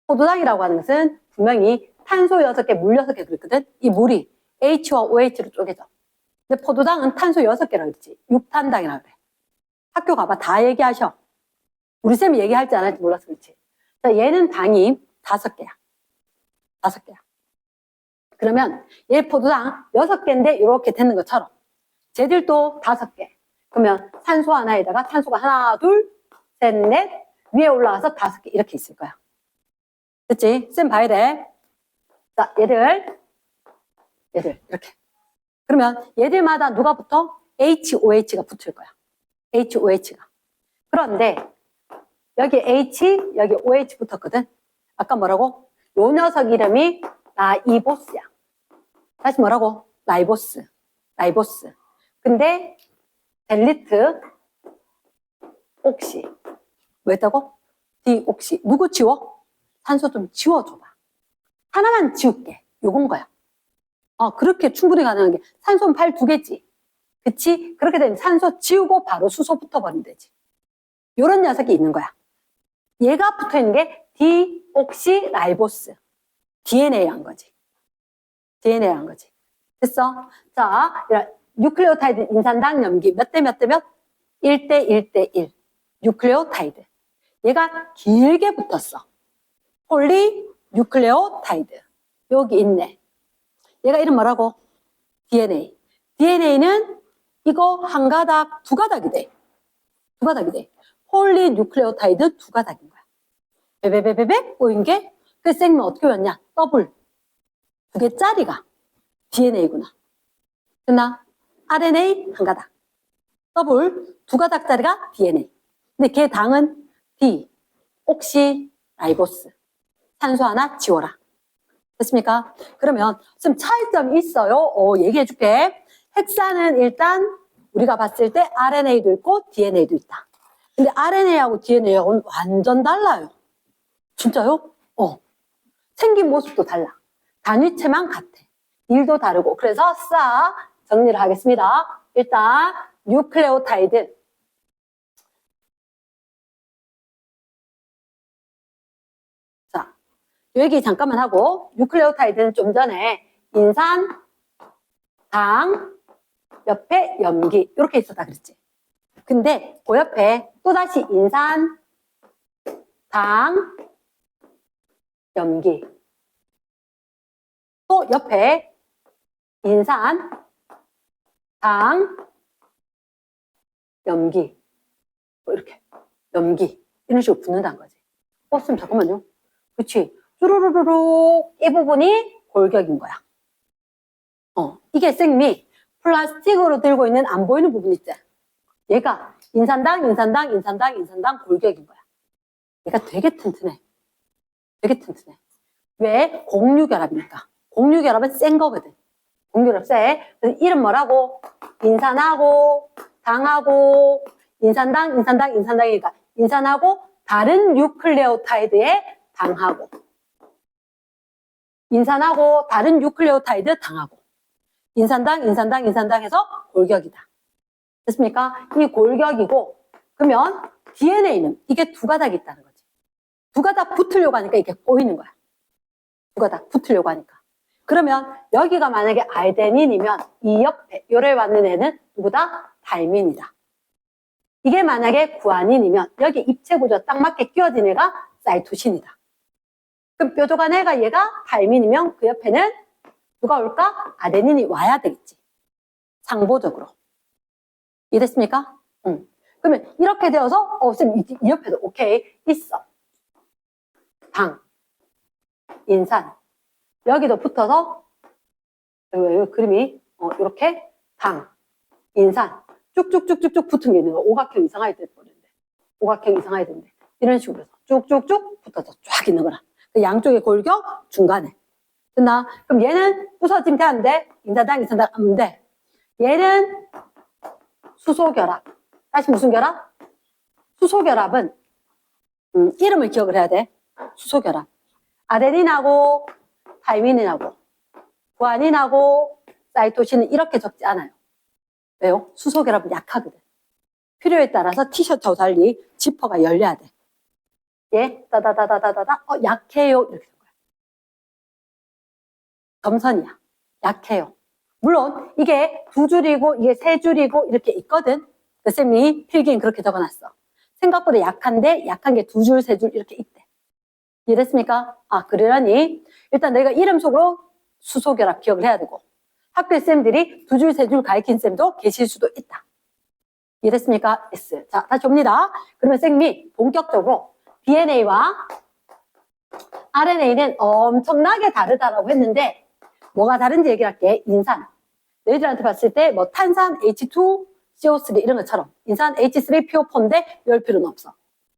포도당이라고 하는 것은 분명히 탄소 6개, 물 6개 그랬거든? 이 물이 H와 OH로 쪼개져. 근데 포도당은 탄소 6개라 그랬지. 6탄당이라 그래. 학교 가봐. 다 얘기하셔. 우리 쌤이 얘기할지 안 할지 몰라서 그렇지. 자, 얘는 당이 5개야. 그러면 얘 포도당 6개인데 이렇게 되는 것처럼 쟤들도 5개. 그러면 산소 하나에다가 탄소가 하나, 둘, 셋, 넷 위에 올라가서 5개 이렇게 있을 거야. 됐지? 쌤 봐야 돼. 자, 얘들 이렇게. 그러면 얘들마다 누가 붙어? HOH가 붙을 거야. HOH가. 그런데 여기 H, 여기 OH 붙었거든? 아까 뭐라고? 요 녀석 이름이 라이보스야. 다시 뭐라고? 라이보스. 근데 델리트 옥시. 뭐 했다고? 디옥시. 누구 지워? 산소 좀 지워줘봐. 하나만 지울게. 요건 거야. 그렇게 충분히 가능한 게 산소는 2개지. 그치? 그렇게 되면 산소 지우고 바로 수소 붙어버리면 되지. 요런 녀석이 있는 거야. 얘가 붙어있는 게 디옥시라이보스. DNA 한 거지. 됐어? 자, 뉴클레오타이드 인산당 염기 몇 대 몇 대 몇? 1대 1대 1. 뉴클레오타이드. 얘가 길게 붙었어. 폴리 뉴클레오타이드. 여기 있네. 얘가 이름 뭐라고? DNA. DNA는 이거 한 가닥, 두 가닥이 돼. 두 가닥이 돼. 폴리 뉴클레오타이드 두 가닥인 거야. 베베베베베 꼬인 게 그 segment 어떻게 왔냐? 더블. 두 개짜리가 DNA구나. 됐나? RNA 한 가닥. 더블 두 가닥짜리가 DNA. 근데 걔 당은 D. 옥시라이보스. 산소 하나 지워라. 됐습니까? 그러면 좀 차이점이 있어요. 얘기해 줄게. 핵산은 일단 우리가 봤을 때 RNA도 있고 DNA도 있다. 근데 RNA하고 DNA하고는 완전 달라요. 진짜요? 생긴 모습도 달라. 단위체만 같아. 일도 다르고. 그래서 정리를 하겠습니다. 일단 뉴클레오타이드. 자, 여기 잠깐만 하고 뉴클레오타이드는 좀 전에 인산, 당, 옆에 염기 이렇게 있었다 그랬지. 근데 그 옆에 또다시 인산, 당, 염기. 또 옆에 인산, 당, 염기. 이렇게 염기. 이런 식으로 붙는다는 거지. 쌤 잠깐만요. 그치. 쭈루루루룩 이 부분이 골격인 거야. 이게 쌤이 플라스틱으로 들고 있는 안 보이는 부분 있지. 얘가 인산당 골격인 거야. 얘가 되게 튼튼해. 되게 튼튼해. 왜? 공유결합이니까. 공유결합은 센 거거든. 공유결합 세. 그래서 이름 뭐라고? 인산하고 당하고 인산당이니까 인산하고 다른 뉴클레오타이드에 당하고 인산하고 다른 뉴클레오타이드 당하고 인산당 해서 골격이다. 됐습니까? 이 골격이고 그러면 DNA는 이게 두 가닥이 있다는 거지. 두 가닥 붙으려고 하니까 이게 꼬이는 거야. 두 가닥 붙으려고 하니까. 그러면 여기가 만약에 아데닌이면 이 옆에 요래 왔는 애는 누구다? 달민이다. 이게 만약에 구아닌이면 여기 입체 구조 딱 맞게 끼워진 애가 사이토신이다. 그럼 뾰족한 애가 얘가 달민이면 그 옆에는 누가 올까? 아데닌이 와야 되겠지. 상보적으로. 이해됐습니까? 응. 그러면 이렇게 되어서 쌤 이 옆에도 오케이 있어. 당, 인산. 여기도 붙어서 여기 그림이 이렇게 당, 인산 쭉쭉쭉쭉쭉 붙은 게 있는 거야. 오각형 이상하게 돼버리는데 오각형 이상하게 되는데 이런 식으로 해서 쭉쭉쭉 붙어서 쫙 있는 거라. 그 양쪽의 골격 중간에. 됐나? 그럼 얘는 부서지면 되는데 인산당 안 돼. 얘는 수소결합. 다시 무슨 결합? 수소결합은 이름을 기억을 해야 돼. 수소결합. 아데닌하고 타이민하고 구아닌하고 사이토신은 이렇게 적지 않아요. 왜요? 수소결합은 약하거든. 필요에 따라서 티셔츠하고 달리 지퍼가 열려야 돼. 예, 따다다다다다다. 약해요. 이렇게 된 거야. 점선이야. 약해요. 물론 이게 두 줄이고 이게 세 줄이고 이렇게 있거든. 그 쌤이 필기엔 그렇게 적어놨어. 생각보다 약한데 약한 게 두 줄, 세 줄 이렇게 있대. 이해됐습니까? 그러니 일단 내가 이름 속으로 수소결합 기억을 해야 되고 학교 쌤들이 두 줄, 세 줄 가르친 쌤도 계실 수도 있다. 이해됐습니까? S. 자, 다시 옵니다. 그러면 쌤이 본격적으로 DNA와 RNA는 엄청나게 다르다라고 했는데 뭐가 다른지 얘기를 할게. 인산. 너희들한테 봤을 때 뭐 탄산 H2, CO3 이런 것처럼 인산 H3PO4인데 열 필요는 없어.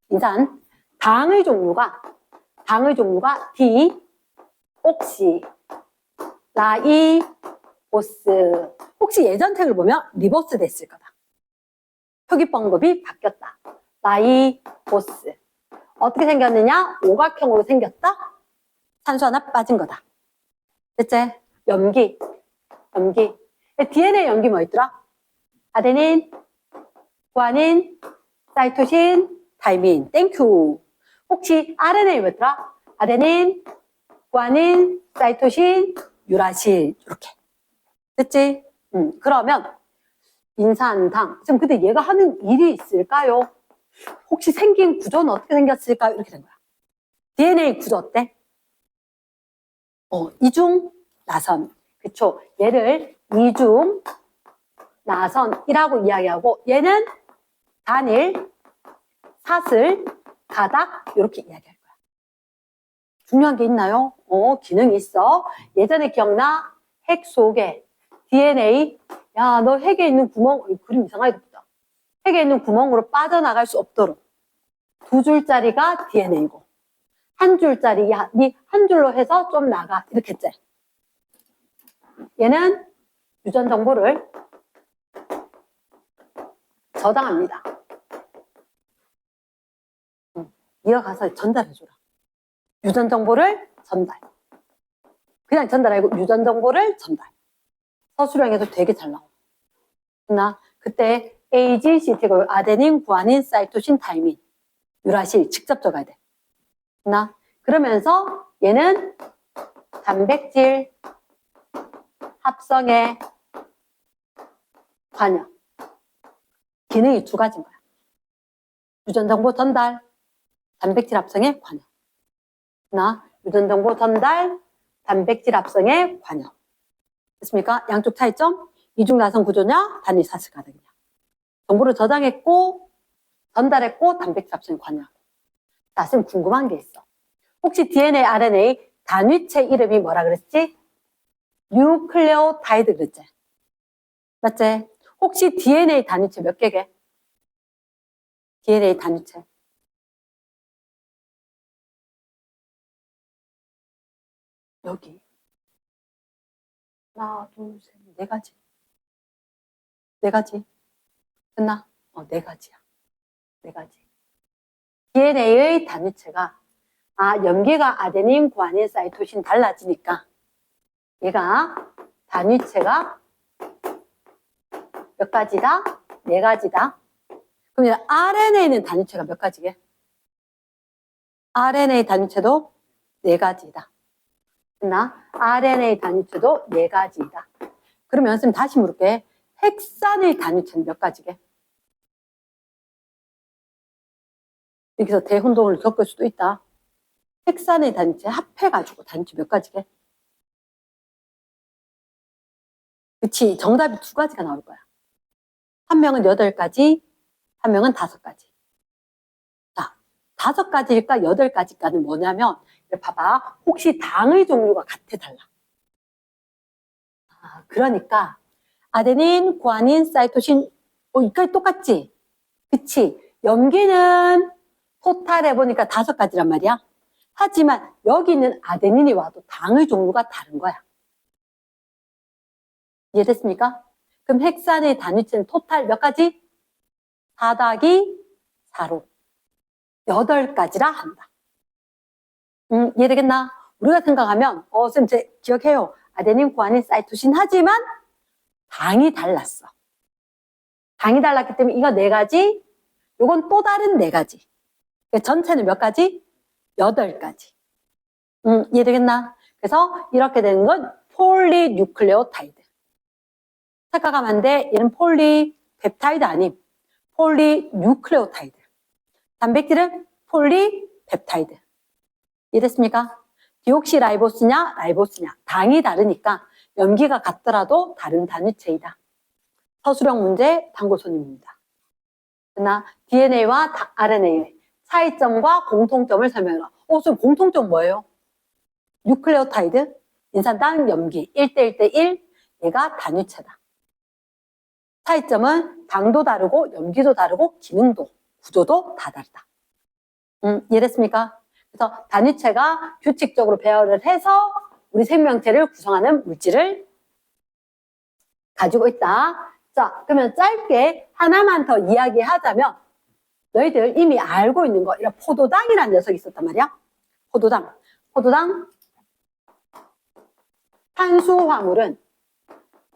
인산. 당의 종류가 D, 옥시, 라이보스. 혹시 예전 책을 보면 리버스 됐을 거다. 표기 방법이 바뀌었다. 라이보스. 어떻게 생겼느냐? 오각형으로 생겼다. 산소 하나 빠진 거다. 됐지? 염기. DNA 염기 뭐 있더라? 아데닌, 구아닌, 사이토신, 타이민. 땡큐. 혹시 RNA 뭐더라? 아데닌, 구아닌, 사이토신, 유라실. 이렇게. 됐지? 그러면 인산당. 지금 근데 얘가 하는 일이 있을까요? 혹시 생긴 구조는 어떻게 생겼을까요? 이렇게 된 거야. DNA 구조 어때? 이중 나선. 그쵸? 얘를 이중 나선이라고 이야기하고 얘는 단일, 사슬, 가닥 이렇게 이야기할 거야. 중요한 게 있나요? 기능이 있어. 예전에 기억나? 핵 속에 DNA. 야, 너 핵에 있는 구멍, 그림 이상하게 보다. 핵에 있는 구멍으로 빠져나갈 수 없도록 2줄짜리가 DNA고 한 줄짜리, 야, 니 한 줄로 해서 좀 나가. 이렇게 했지. 얘는 유전 정보를 저장합니다. 네가 가서 전달해줘라. 유전 정보를 전달. 그냥 전달 아니고 유전 정보를 전달. 서술형에서 되게 잘 나와. 나 그때 AGCT고 아데닌, 구아닌, 사이토신, 타이민, 유라실 직접 적어야 돼. 나 그러면서 얘는 단백질 합성에 관여. 기능이 2가지인 거야. 유전 정보 전달, 단백질 합성에 관여. 나 유전 정보 전달, 단백질 합성에 관여. 됐습니까? 양쪽 차이점. 이중 나선 구조냐, 단일 사슬 가닥이냐. 정보를 저장했고, 전달했고, 단백질 합성에 관여하고. 자, 쌤 궁금한 게 있어. 혹시 DNA, RNA 단위체 이름이 뭐라 그랬지? 뉴클레오타이드 그랬지? 맞지? 혹시 DNA 단위체 몇 개게? DNA 단위체. 여기. 하나, 둘, 셋, 4가지. 4가지. 됐나? 4가지야. 4가지. DNA의 단위체가, 염기가 아데닌, 구아닌, 사이토신 달라지니까, 얘가 단위체가 몇 가지다? 4가지다. 그럼 RNA는 단위체가 몇 가지게? RNA 단위체도 4가지다. 됐나? RNA 단위체도 4가지이다. 그러면 쌤 다시 물을게. 핵산의 단위체는 몇 가지게? 여기서 대혼동을 겪을 수도 있다. 핵산의 단위체 합해가지고 단위체 몇 가지게? 그치, 정답이 2가지가 나올 거야. 한 명은 8가지, 한 명은 5가지. 자, 5가지일까 8가지일까는 뭐냐면 봐봐, 혹시 당의 종류가 같아 달라. 그러니까 아데닌, 구아닌, 사이토신 여기까지 똑같지? 그치? 염기는 토탈 해보니까 5가지란 말이야. 하지만 여기는 아데닌이 와도 당의 종류가 다른 거야. 이해됐습니까? 그럼 핵산의 단위체는 토탈 몇 가지? 4-4로 8가지라 한다. 이해되겠나? 우리가 생각하면 쌤 기억해요. 아데닌, 구아닌, 사이토신 하지만 당이 달랐어. 당이 달랐기 때문에 이거 4가지, 요건 또 다른 4가지. 전체는 몇 가지? 8가지. 이해되겠나? 그래서 이렇게 되는 건 폴리뉴클레오타이드. 착각하면 안 돼. 얘는 폴리펩타이드 아님. 폴리뉴클레오타이드. 단백질은 폴리펩타이드. 이해됐습니까? 디옥시라이보스냐, 라이보스냐. 당이 다르니까 염기가 같더라도 다른 단위체이다. 서술형 문제 단골손님입니다. 그러나 DNA와 RNA의 차이점과 공통점을 설명해라. 쌤 공통점 뭐예요? 뉴클레오타이드, 인산당, 염기 1:1:1, 얘가 단위체다. 차이점은 당도 다르고 염기도 다르고 기능도 구조도 다 다르다. 이해됐습니까? 그래서 단위체가 규칙적으로 배열을 해서 우리 생명체를 구성하는 물질을 가지고 있다. 자, 그러면 짧게 하나만 더 이야기하자면 너희들 이미 알고 있는 거, 이런 포도당이라는 녀석이 있었단 말이야. 포도당. 탄수화물은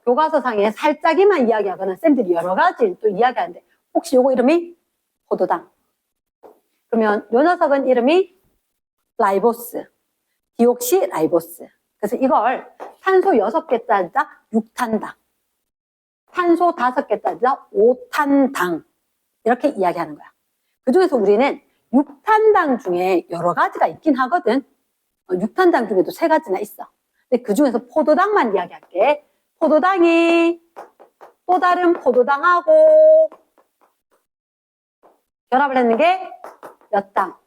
교과서상에 살짝이만 이야기하거나 쌤들이 여러 가지 또 이야기하는데 혹시 요거 이름이 포도당. 그러면 요 녀석은 이름이 라이보스, 디옥시 라이보스. 그래서 이걸 탄소 6개짜리다 6탄당. 탄소 5개 따져서 5탄당. 이렇게 이야기하는 거야. 그 중에서 우리는 6탄당 중에 여러 가지가 있긴 하거든. 6탄당 중에도 3가지나 있어. 근데 그 중에서 포도당만 이야기할게. 포도당이 또 다른 포도당하고 결합을 했는 게 몇 당?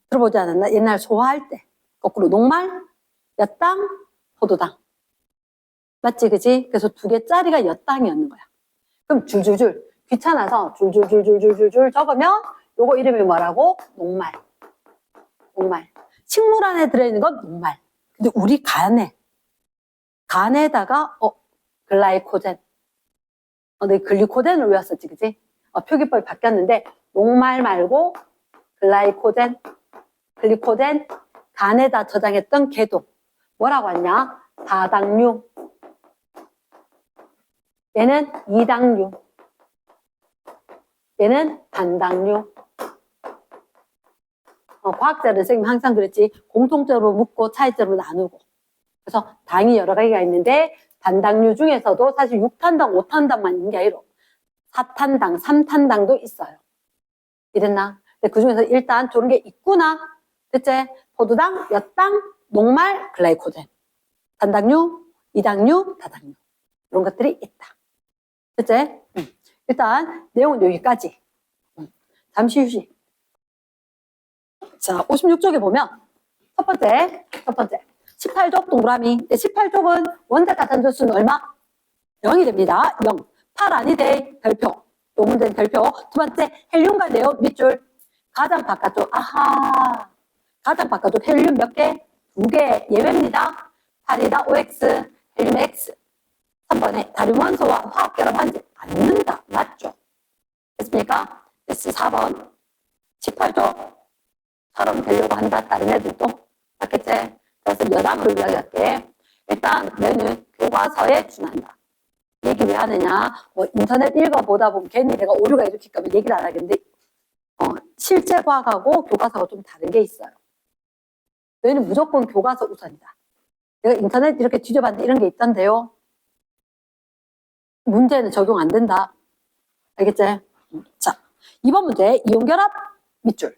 들어보지 않았나? 옛날 소화할 때. 거꾸로 녹말, 몇 당, 포도당. 맞지, 그지? 그래서 2개짜리가 몇 당이었는 거야. 그럼 줄줄줄. 귀찮아서 줄줄줄줄줄줄 적으면 요거 이름이 뭐라고? 녹말. 녹말. 식물 안에 들어있는 건 녹말. 근데 우리 간에다가 글라이코젠. 내 글리코젠을 외웠었지, 그지? 표기법이 바뀌었는데 녹말 말고 글라이코젠, 글리코젠 간에다 저장했던 걔도 뭐라고 하냐? 다당류. 얘는 이당류. 얘는 단당류. 과학자들 선생님 항상 그랬지. 공통적으로 묻고 차이점으로 나누고. 그래서 당이 여러 가지가 있는데 단당류 중에서도 사실 6탄당, 5탄당만 있는 게 아니라 4탄당, 3탄당도 있어요. 이랬나? 근데 그 중에서 일단 저런 게 있구나. 됐지? 포도당, 엿당, 녹말, 글라이코젠. 단당류, 이당류, 다당류. 이런 것들이 있다. 됐지? 일단 내용은 여기까지. 잠시 휴식. 자, 56쪽에 보면 첫 번째 18족 동그라미. 18족은 원자가 탄소수는 얼마? 0이 됩니다. 0. 8 아니대 별표. 요 문제는 별표. 두 번째 헬륨과 네온 밑줄. 가장 바깥쪽. 아하. 가장 바깥쪽 헬륨 몇 개? 2개. 예외입니다. 8이다 OX. 헬륨 X. 3번에 다른 원소와 화학 결합하지 않는다. 맞죠? 됐습니까? S 4번. 18쪽처럼 되려고 한다. 다른 애들도. 맞겠지? 그래서 여담을 이야기할게. 일단 너는 교과서에 준한다. 얘기 왜 하느냐? 인터넷 읽어보다 보면 괜히 내가 오류가 일으킬까 봐 얘기를 안 하겠는데 실제 과학하고 교과서가 좀 다른 게 있어요. 너희는 무조건 교과서 우선이다. 내가 인터넷 이렇게 뒤져봤는데 이런 게 있던데요. 문제는 적용 안 된다. 알겠지? 자, 2번 문제 이온결합 밑줄.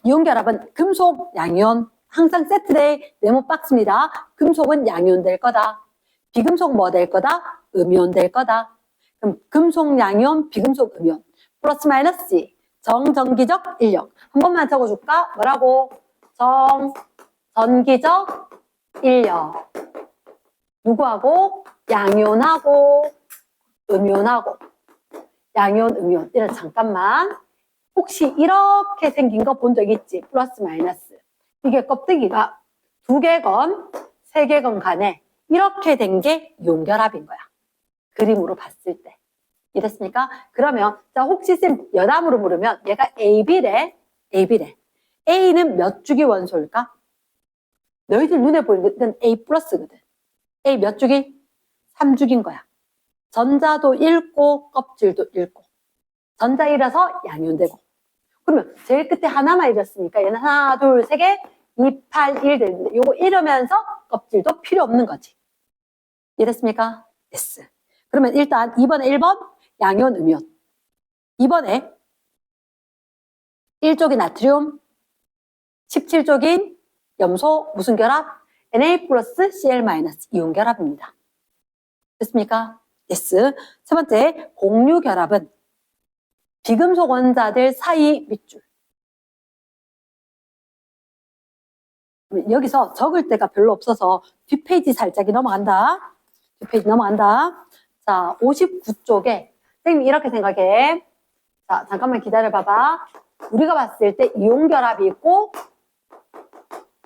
이온결합은 금속, 양이온 항상 세트대 네모 박스입니다. 금속은 양이온 될 거다. 비금속 뭐 될 거다? 음이온 될 거다. 그럼 금속, 양이온, 비금속, 음이온. 플러스 마이너스 C. 정전기적 인력. 한 번만 적어줄까? 뭐라고? 정전기적 인력. 누구하고? 양이온하고 음이온하고. 양이온, 음이온. 이런 잠깐만. 혹시 이렇게 생긴 거 본 적 있지? 플러스 마이너스. 이게 껍데기가 2개건 3개건 간에 이렇게 된 게 이온결합인 거야. 그림으로 봤을 때. 이랬습니까? 그러면 자 혹시 쌤 여담으로 물으면 얘가 AB래. A는 몇 주기 원소일까? 너희들 눈에 보이는 건 A 플러스거든. A 몇 주기? 3주기인 거야. 전자도 읽고 껍질도 읽고. 전자 잃어서 양이온되고. 그러면 제일 끝에 하나만 잃었으니까 얘는 하나, 둘, 세 개, 2, 8, 1 되는데 요거 잃으면서 껍질도 필요 없는 거지. 이해됐습니까? yes. 그러면 일단 2번에 1번 양이온, 음이온. 2번에 1쪽이 나트륨, 17쪽인 염소 무슨 결합? Na 플러스 Cl 마이너스 이온 결합입니다. 됐습니까? yes. 세 번째 공유 결합은 비금속 원자들 사이 밑줄. 여기서 적을 데가 별로 없어서 뒷페이지 살짝이 넘어간다. 뒷페이지 넘어간다. 자, 59쪽에 선생님 이렇게 생각해. 자, 잠깐만 기다려봐봐. 우리가 봤을 때 이온 결합이 있고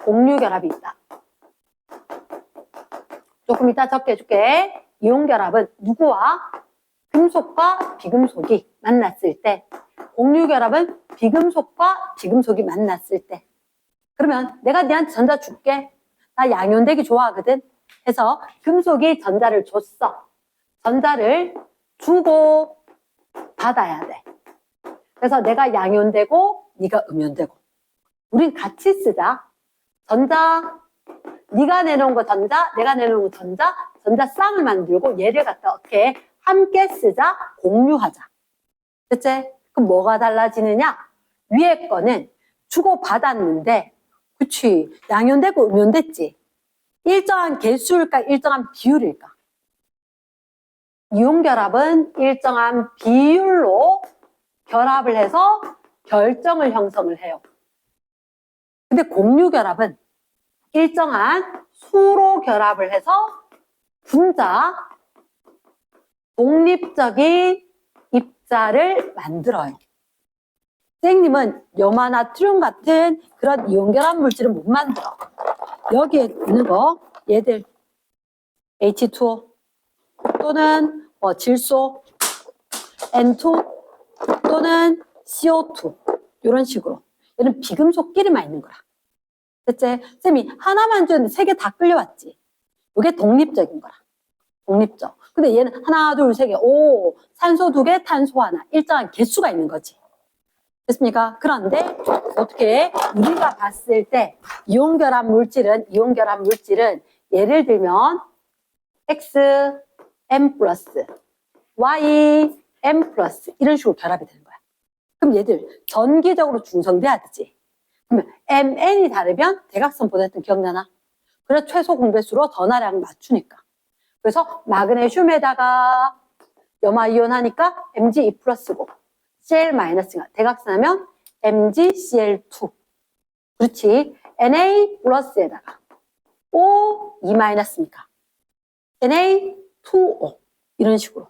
공유 결합이 있다. 조금 이따 적게 해줄게. 이온 결합은 누구와? 금속과 비금속이 만났을 때. 공유 결합은 비금속과 비금속이 만났을 때. 그러면 내가 니한테 전자 줄게. 나 양이온 되기 좋아하거든. 해서 금속이 전자를 줬어. 전자를 주고 받아야 돼. 그래서 내가 양이온 되고 네가 음이온 되고. 우린 같이 쓰자. 전자, 네가 내놓은 거 전자, 내가 내놓은 거 전자, 전자쌍을 만들고 얘를 갖다 어떻게 함께 쓰자, 공유하자. 됐지? 그럼 뭐가 달라지느냐? 위에 거는 주고받았는데, 그치, 양연되고 음연됐지. 일정한 개수일까, 일정한 비율일까? 이온결합은 일정한 비율로 결합을 해서 결정을 형성을 해요. 근데 공유결합은 일정한 수로 결합을 해서 분자, 독립적인 입자를 만들어요. 선생님은 염화나트륨 같은 그런 이온결합 물질은 못 만들어. 여기에 있는 거, 얘들 H2O 또는 질소 N2 또는 CO2 이런 식으로. 얘는 비금속끼리만 있는 거라. 됐지? 쌤이 하나만 줬는데 세 개 다 끌려왔지. 이게 독립적인 거라. 독립적. 근데 얘는 하나, 둘, 세 개. 오, 산소 2개, 탄소 하나. 일정한 개수가 있는 거지. 됐습니까? 그런데 어떻게 우리가 봤을 때 이온결합 물질은 예를 들면 X, M 플러스, Y, M 플러스 이런 식으로 결합이 되는 거야. 그럼 얘들 전기적으로 중성돼야 되지. 그러면 MN이 다르면 대각선 보냈던 기억나나? 그래서 최소 공배수로 전하량을 맞추니까. 그래서 마그네슘에다가 염화이온 하니까 Mg2 플러스고 Cl 마이너스가 대각선하면 MgCl2. 그렇지. Na 플러스에다가 O 2 마이너스니까 Na2O 이런 식으로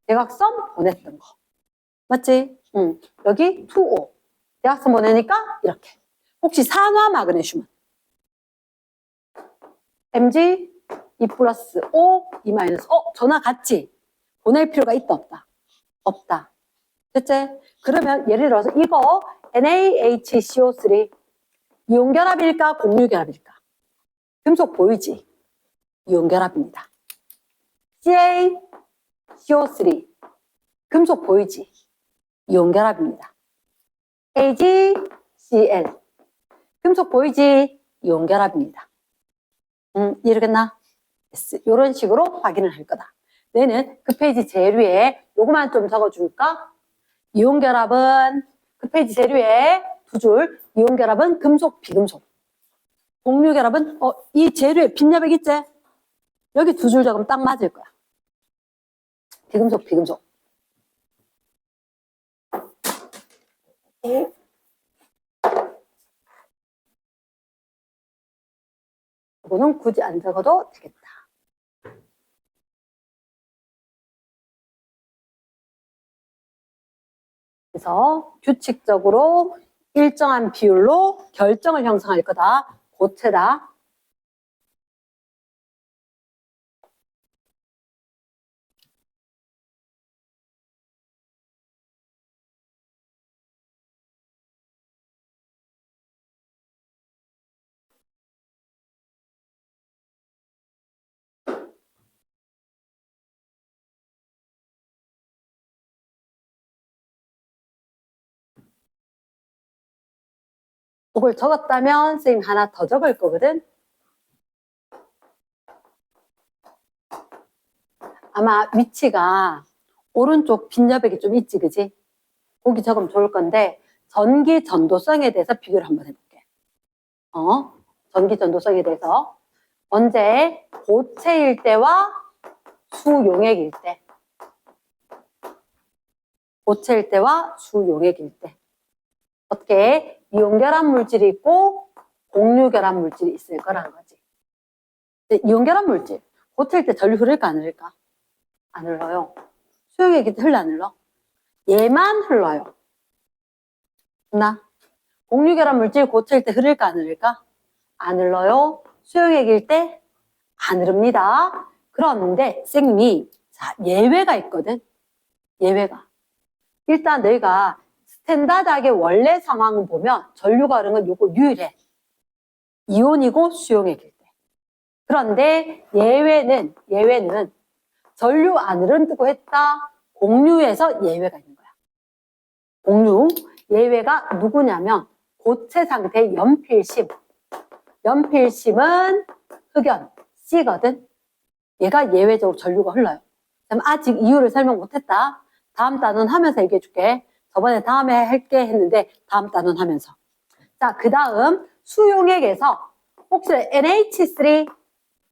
대각선 보냈던 거. 맞지? 응. 여기 2O 대각선 보내니까 이렇게. 혹시 산화 마그네슘은 Mg 2 플러스 O 2 마이너스. 전화 같이 보낼 필요가 있다 없다? 없다. 됐지? 그러면 예를 들어서 이거 NaHCO3 이온결합일까 공유결합일까? 금속 보이지? 이온결합입니다. CaCO3 금속 보이지? 이온결합입니다. AgCl 금속 보이지? 이온결합입니다. 이해되겠나? 이런 식으로 확인을 할 거다. 너는 그 페이지 제일 위에 요거만 좀 적어줄까? 이온결합은 그 페이지 제일 위에 2줄. 이온결합은 금속, 비금속. 공유결합은 이 제일 위에 빈여백 있지? 여기 2줄 적으면 딱 맞을 거야. 비금속, 비금속. 이거는 굳이 안 적어도 되겠다. 그래서 규칙적으로 일정한 비율로 결정을 형성할 거다. 고체다. 이걸 적었다면 선생님 하나 더 적을 거거든. 아마 위치가 오른쪽 빈여백이 좀 있지, 그지? 거기 적으면 좋을 건데 전기 전도성에 대해서 비교를 한번 해볼게. 전기 전도성에 대해서 언제 고체일 때와 수용액일 때, 고체일 때와 수용액일 때 어떻게 이온결합 물질이 있고 공유결합 물질이 있을 거라는 거지. 이온결합 물질 고체일 때 전류 흐를까 안 흐를까? 안 흘러요. 수용액일 때 흘러 안 흘러? 얘만 흘러요. 나 공유결합 물질 고체일 때 흐를까 안 흐를까? 안 흘러요. 수용액일 때 안 흐릅니다. 그런데 선생님이 자 예외가 있거든. 예외가. 일단 너희가 스탠다드하게 원래 상황을 보면 전류가 흐르는 건 요거 유일해. 이온이고 수용액일 때. 그런데 예외는 전류 안 흐른다고 했다. 공유에서 예외가 있는 거야. 공유. 예외가 누구냐면 고체 상태의 연필심. 연필심은 흑연 C거든. 얘가 예외적으로 전류가 흘러요. 그럼 아직 이유를 설명 못했다. 다음 단원 하면서 얘기해 줄게. 저번에 다음에 할게 했는데 다음 단원 하면서. 자, 그 다음 수용액에서 혹시 NH3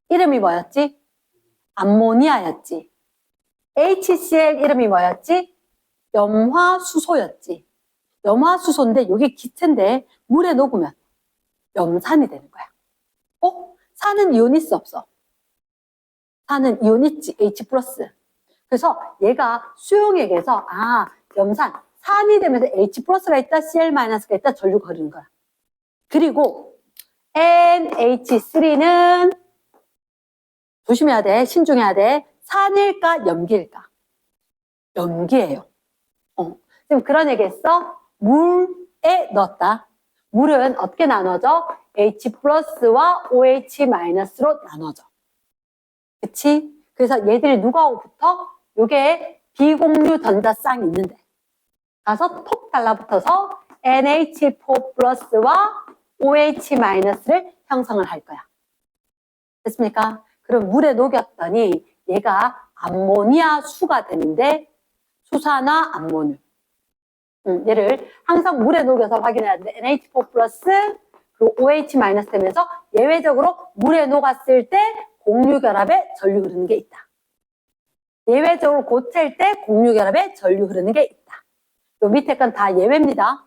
이름이 뭐였지? 암모니아였지. HCl 이름이 뭐였지? 염화수소였지. 염화수소인데 이게 기체인데 물에 녹으면 염산이 되는 거야. 산은 이온 있어 없어? 산은 이온 있지. H+. 그래서 얘가 수용액에서 염산, 산이 되면서 H+가 있다, Cl-가 있다, 전류가 흐르는 거야. 그리고 NH3는 조심해야 돼. 신중해야 돼. 산일까 염기일까? 염기예요. 지금 그런 얘기했어. 물에 넣었다. 물은 어떻게 나눠져? H+와 OH-로 나눠져. 그치? 그래서 얘들이 누구하고 붙어? 요게 비공유 전자쌍이 있는데 가서 톡 달라붙어서 NH4+와 OH-를 형성을 할 거야. 됐습니까? 그럼 물에 녹였더니 얘가 암모니아 수가 되는데 수산화 암모늄. 얘를 항상 물에 녹여서 확인해야 돼. NH4+ 그리고 OH- 되면서 예외적으로 물에 녹았을 때 공유결합에 전류 흐르는 게 있다. 예외적으로 고체일 때 공유결합에 전류 흐르는 게 있다. 요 밑에 건 다 예외입니다.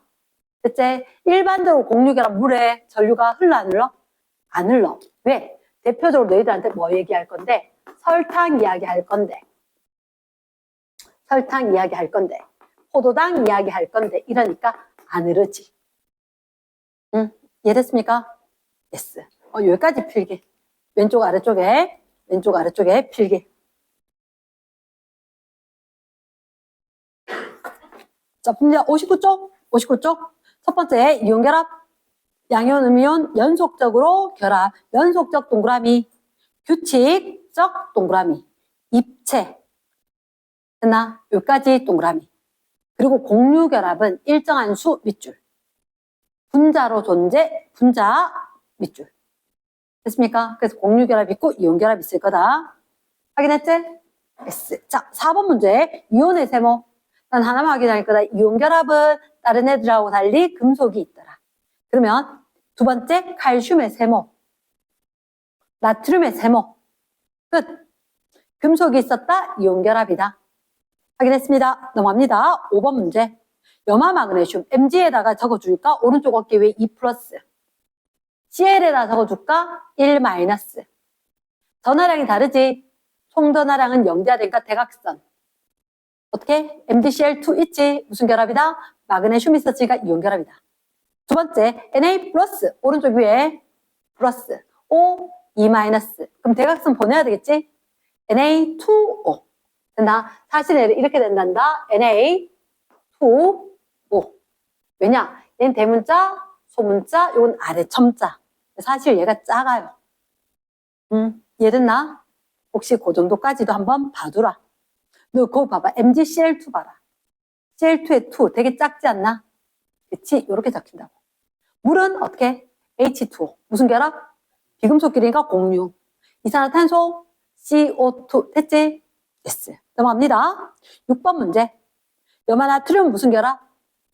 됐지? 일반적으로 공유결합 물에 전류가 흘러 안 흘러? 안 흘러. 왜? 대표적으로 너희들한테 뭐 얘기할 건데? 설탕 이야기할 건데. 설탕 이야기할 건데. 포도당 이야기할 건데. 이러니까 안 흐르지. 이해됐습니까? 예스. 여기까지 필기. 왼쪽 아래쪽에 필기. 자, 문제 59쪽. 첫 번째, 이온결합. 양이온, 음이온 연속적으로 결합. 연속적 동그라미. 규칙적 동그라미. 입체. 됐나? 여기까지 동그라미. 그리고 공유결합은 일정한 수 밑줄. 분자로 존재, 분자 밑줄. 됐습니까? 그래서 공유결합 있고 이온결합 있을 거다. 확인했지? S. 자, 4번 문제. 이온의 세모. 난 하나만 확인할 거다. 이온결합은 다른 애들하고 달리 금속이 있더라. 그러면 두 번째, 칼슘의 세모. 나트륨의 세모. 끝. 금속이 있었다. 이온결합이다. 확인했습니다. 넘어갑니다. 5번 문제. 염화 마그네슘. Mg에다가 적어줄까? 오른쪽 어깨 위에 2+. CL에다 적어줄까? 1-. 전하량이 다르지? 총전하량은 영자되니까 대각선. 어떻게? MgCl2 있지? 무슨 결합이다? 마그네슘 있었으니까 이온결합이다. 두 번째, Na+, 오른쪽 위에 플러스, O, E-. 그럼 대각선 보내야 되겠지? Na2O. 된다. 사실 이렇게 된단다. Na2O. 왜냐? 얘는 대문자, 소문자, 요건 아래 첨자. 사실 얘가 작아요. 이해됐나? 혹시 그 정도까지도 한번 봐두라. 너 그거 봐봐. MgCl2 봐라. CL2의 2 되게 작지 않나? 그치? 요렇게 적힌다고. 물은 어떻게? H2O. 무슨 결합? 비금속끼리니까 공유. 이산화탄소 CO2. 됐지? yes. 넘어갑니다. 6번 문제. 염화나트륨 무슨 결합?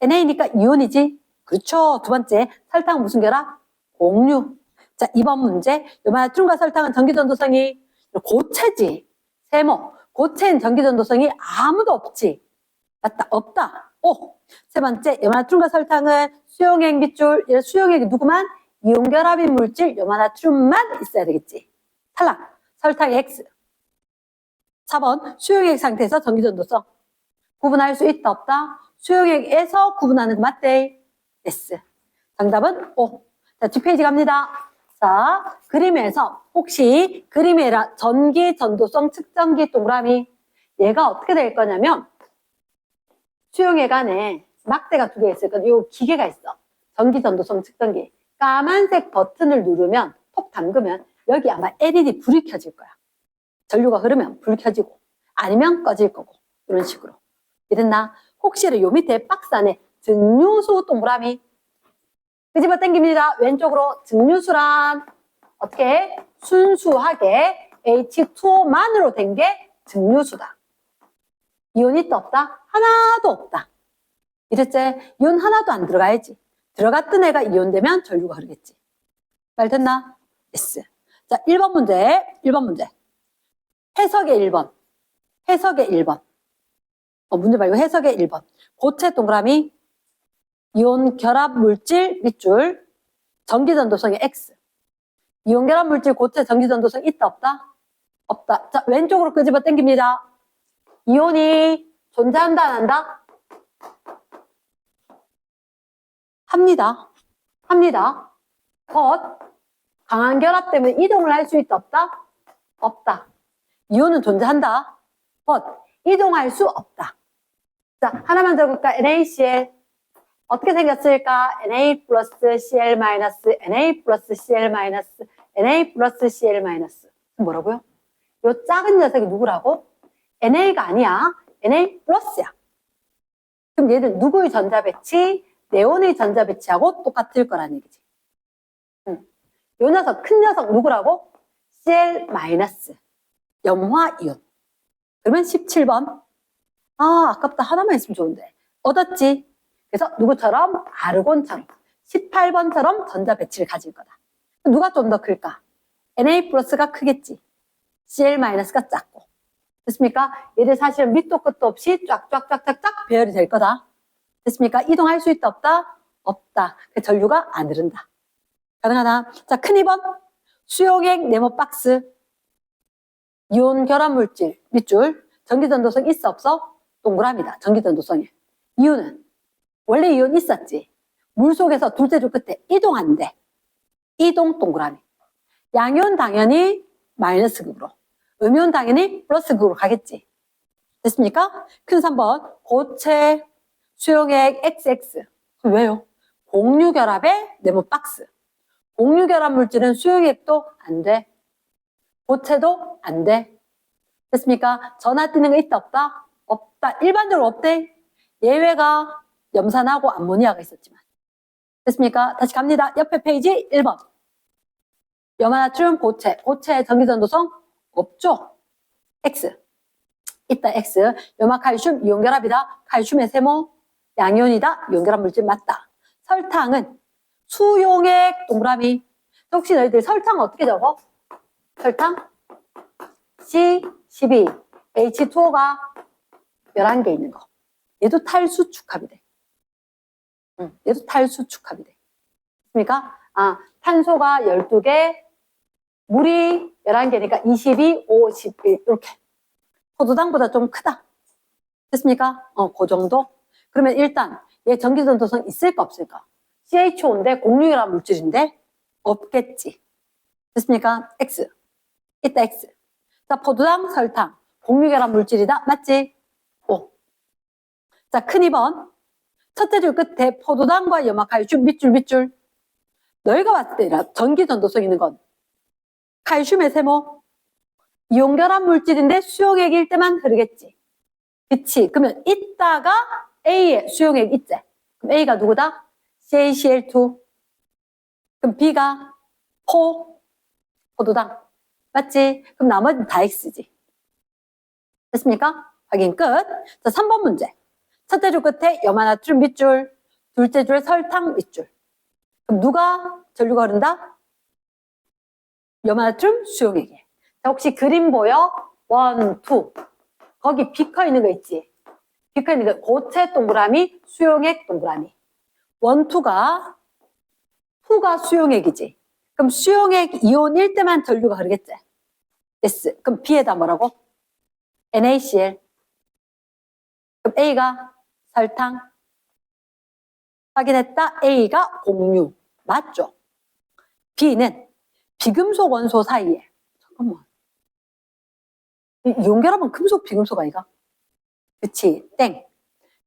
NA니까 이온이지? 그렇죠. 두 번째. 설탕 무슨 결합? 공유. 자, 2번 문제. 염화나트륨과 설탕은 전기전도성이 고체지. 세모. 고체인 전기전도성이 아무도 없지. 맞다. 없다. 세 번째. 염화나트륨과 설탕은 수용액 밑줄. 수용액이 누구만? 이온결합인 물질 염화나트륨만 있어야 되겠지. 탈락. 설탕 X. 4번. 수용액 상태에서 전기전도성. 구분할 수 있다 없다? 수용액에서 구분하는 거 맞대. S. 정답은 O. 자, 뒷페이지 갑니다. 자, 그림에서 혹시 그림에라 전기 전도성 측정기 동그라미 얘가 어떻게 될 거냐면 수용액 안에 막대가 두 개 있을 거야. 요 기계가 있어. 전기 전도성 측정기. 까만색 버튼을 누르면 톡 담그면 여기 아마 LED 불이 켜질 거야. 전류가 흐르면 불 켜지고 아니면 꺼질 거고 이런 식으로. 이랬나? 혹시를 요 밑에 박스 안에 증류수 동그라미 끄집어 당깁니다. 왼쪽으로 증류수란 어떻게 순수하게 H2O만으로 된 게 증류수다. 이온이 있다 없다? 하나도 없다. 이랬지? 이온 하나도 안 들어가야지. 들어갔던 애가 이온되면 전류가 흐르겠지. 말 됐나? yes. 자, 1번 문제. 1번 문제. 해석의 1번. 해석의 1번. 문제 말고 해석의 1번. 고체 동그라미 이온 결합 물질 밑줄 전기 전도성이 X. 이온 결합 물질 고체 전기 전도성 있다 없다? 없다. 자, 왼쪽으로 끄집어 당깁니다. 이온이 존재한다 안 한다? 합니다. 합니다. 겉 강한 결합 때문에 이동을 할 수 있다 없다? 없다. 이온은 존재한다. 겉 이동할 수 없다. 자, 하나만 더 볼까? NaCl 어떻게 생겼을까? Na 플러스 Cl 마이너스, Na 플러스 Cl 마이너스, Na 플러스 Cl 마이너스. 뭐라고요? 요 작은 녀석이 누구라고? Na가 아니야. Na 플러스야. 그럼 얘는 누구의 전자 배치? 네온의 전자 배치하고 똑같을 거라는 얘기지. 요 녀석, 큰 녀석 누구라고? Cl 마이너스. 염화이온. 그러면 17번. 아, 아깝다. 하나만 있으면 좋은데. 얻었지? 그래서 누구처럼? 아르곤처럼. 18번처럼 전자 배치를 가질 거다. 누가 좀 더 클까? Na 플러스가 크겠지. Cl 마이너스가 작고. 됐습니까? 얘들 사실은 밑도 끝도 없이 쫙쫙쫙쫙쫙 배열이 될 거다. 됐습니까? 이동할 수 있다 없다? 없다. 그 전류가 안 흐른다. 가능하나? 자, 큰 2번. 수용액 네모 박스. 이온 결합 물질 밑줄. 전기 전도성 있어 없어? 동그라미다. 전기 전도성이. 이유는 원래 이온 있었지. 물 속에서 둘째 줄 끝에 이동한대. 이동 동그라미. 양이온 당연히 마이너스 극으로. 음이온 당연히 플러스 극으로 가겠지. 됐습니까? 큰 3번. 고체 수용액 XX. 왜요? 공유결합의 네모 박스. 공유결합 물질은 수용액도 안 돼. 고체도 안 돼. 됐습니까? 전하 뜨는 거 있다 없다? 없다. 일반적으로 없대. 예외가 염산하고 암모니아가 있었지만. 됐습니까? 다시 갑니다. 옆에 페이지 1번. 염화나트륨 고체. 고체의 전기전도성 없죠? X. 있다 X. 염화칼슘 이온결합이다. 칼슘의 세모 양이온이다. 이온결합 물질 맞다. 설탕은 수용액 동그라미. 혹시 너희들 설탕 어떻게 적어? 설탕 C12 H2O가 11개 있는 거. 얘도 탈수 축합이 돼. 얘도 탈수 축합이 돼. 그러니까 탄소가 12개, 물이 11개니까 22, 5, 11 이렇게. 포도당보다 좀 크다. 됐습니까? 그 정도. 그러면 일단 얘 전기전도성 있을까 없을까? CHO인데 공유결합 물질인데 없겠지. 됐습니까? X. 있다 X. 자, 포도당, 설탕. 공유결합 물질이다. 맞지? O. 자, 큰 2번. 첫째 줄 끝에 포도당과 염화칼슘 밑줄. 너희가 봤을 때 전기전도성 있는 건 칼슘의 세모. 이온결합 물질인데 수용액일 때만 흐르겠지. 그치? 그러면 이따가 A의 수용액 있지? 그럼 A가 누구다? CaCl2. 그럼 B가 포도당. 맞지? 그럼 나머지는 다 X지. 됐습니까? 확인 끝. 자, 3번 문제. 첫째 줄 끝에 염화나트륨 밑줄, 둘째 줄 설탕 밑줄. 그럼 누가 전류가 흐른다? 염화나트륨 수용액이에요. 자, 혹시 그림 보여? 1, 2. 거기 비커 있는 거 있지? 비커 있는 거 고체 동그라미, 수용액 동그라미. 1, 2가 수용액이지. 그럼 수용액 이온일 때만 전류가 흐르겠지? S. 그럼 B에다 뭐라고? NaCl. 그럼 A가 설탕. 확인했다. A가 공유. 맞죠? B는 비금속 원소 사이에. 잠깐만. 이온결합은 금속, 비금속 아이가? 그치? 땡.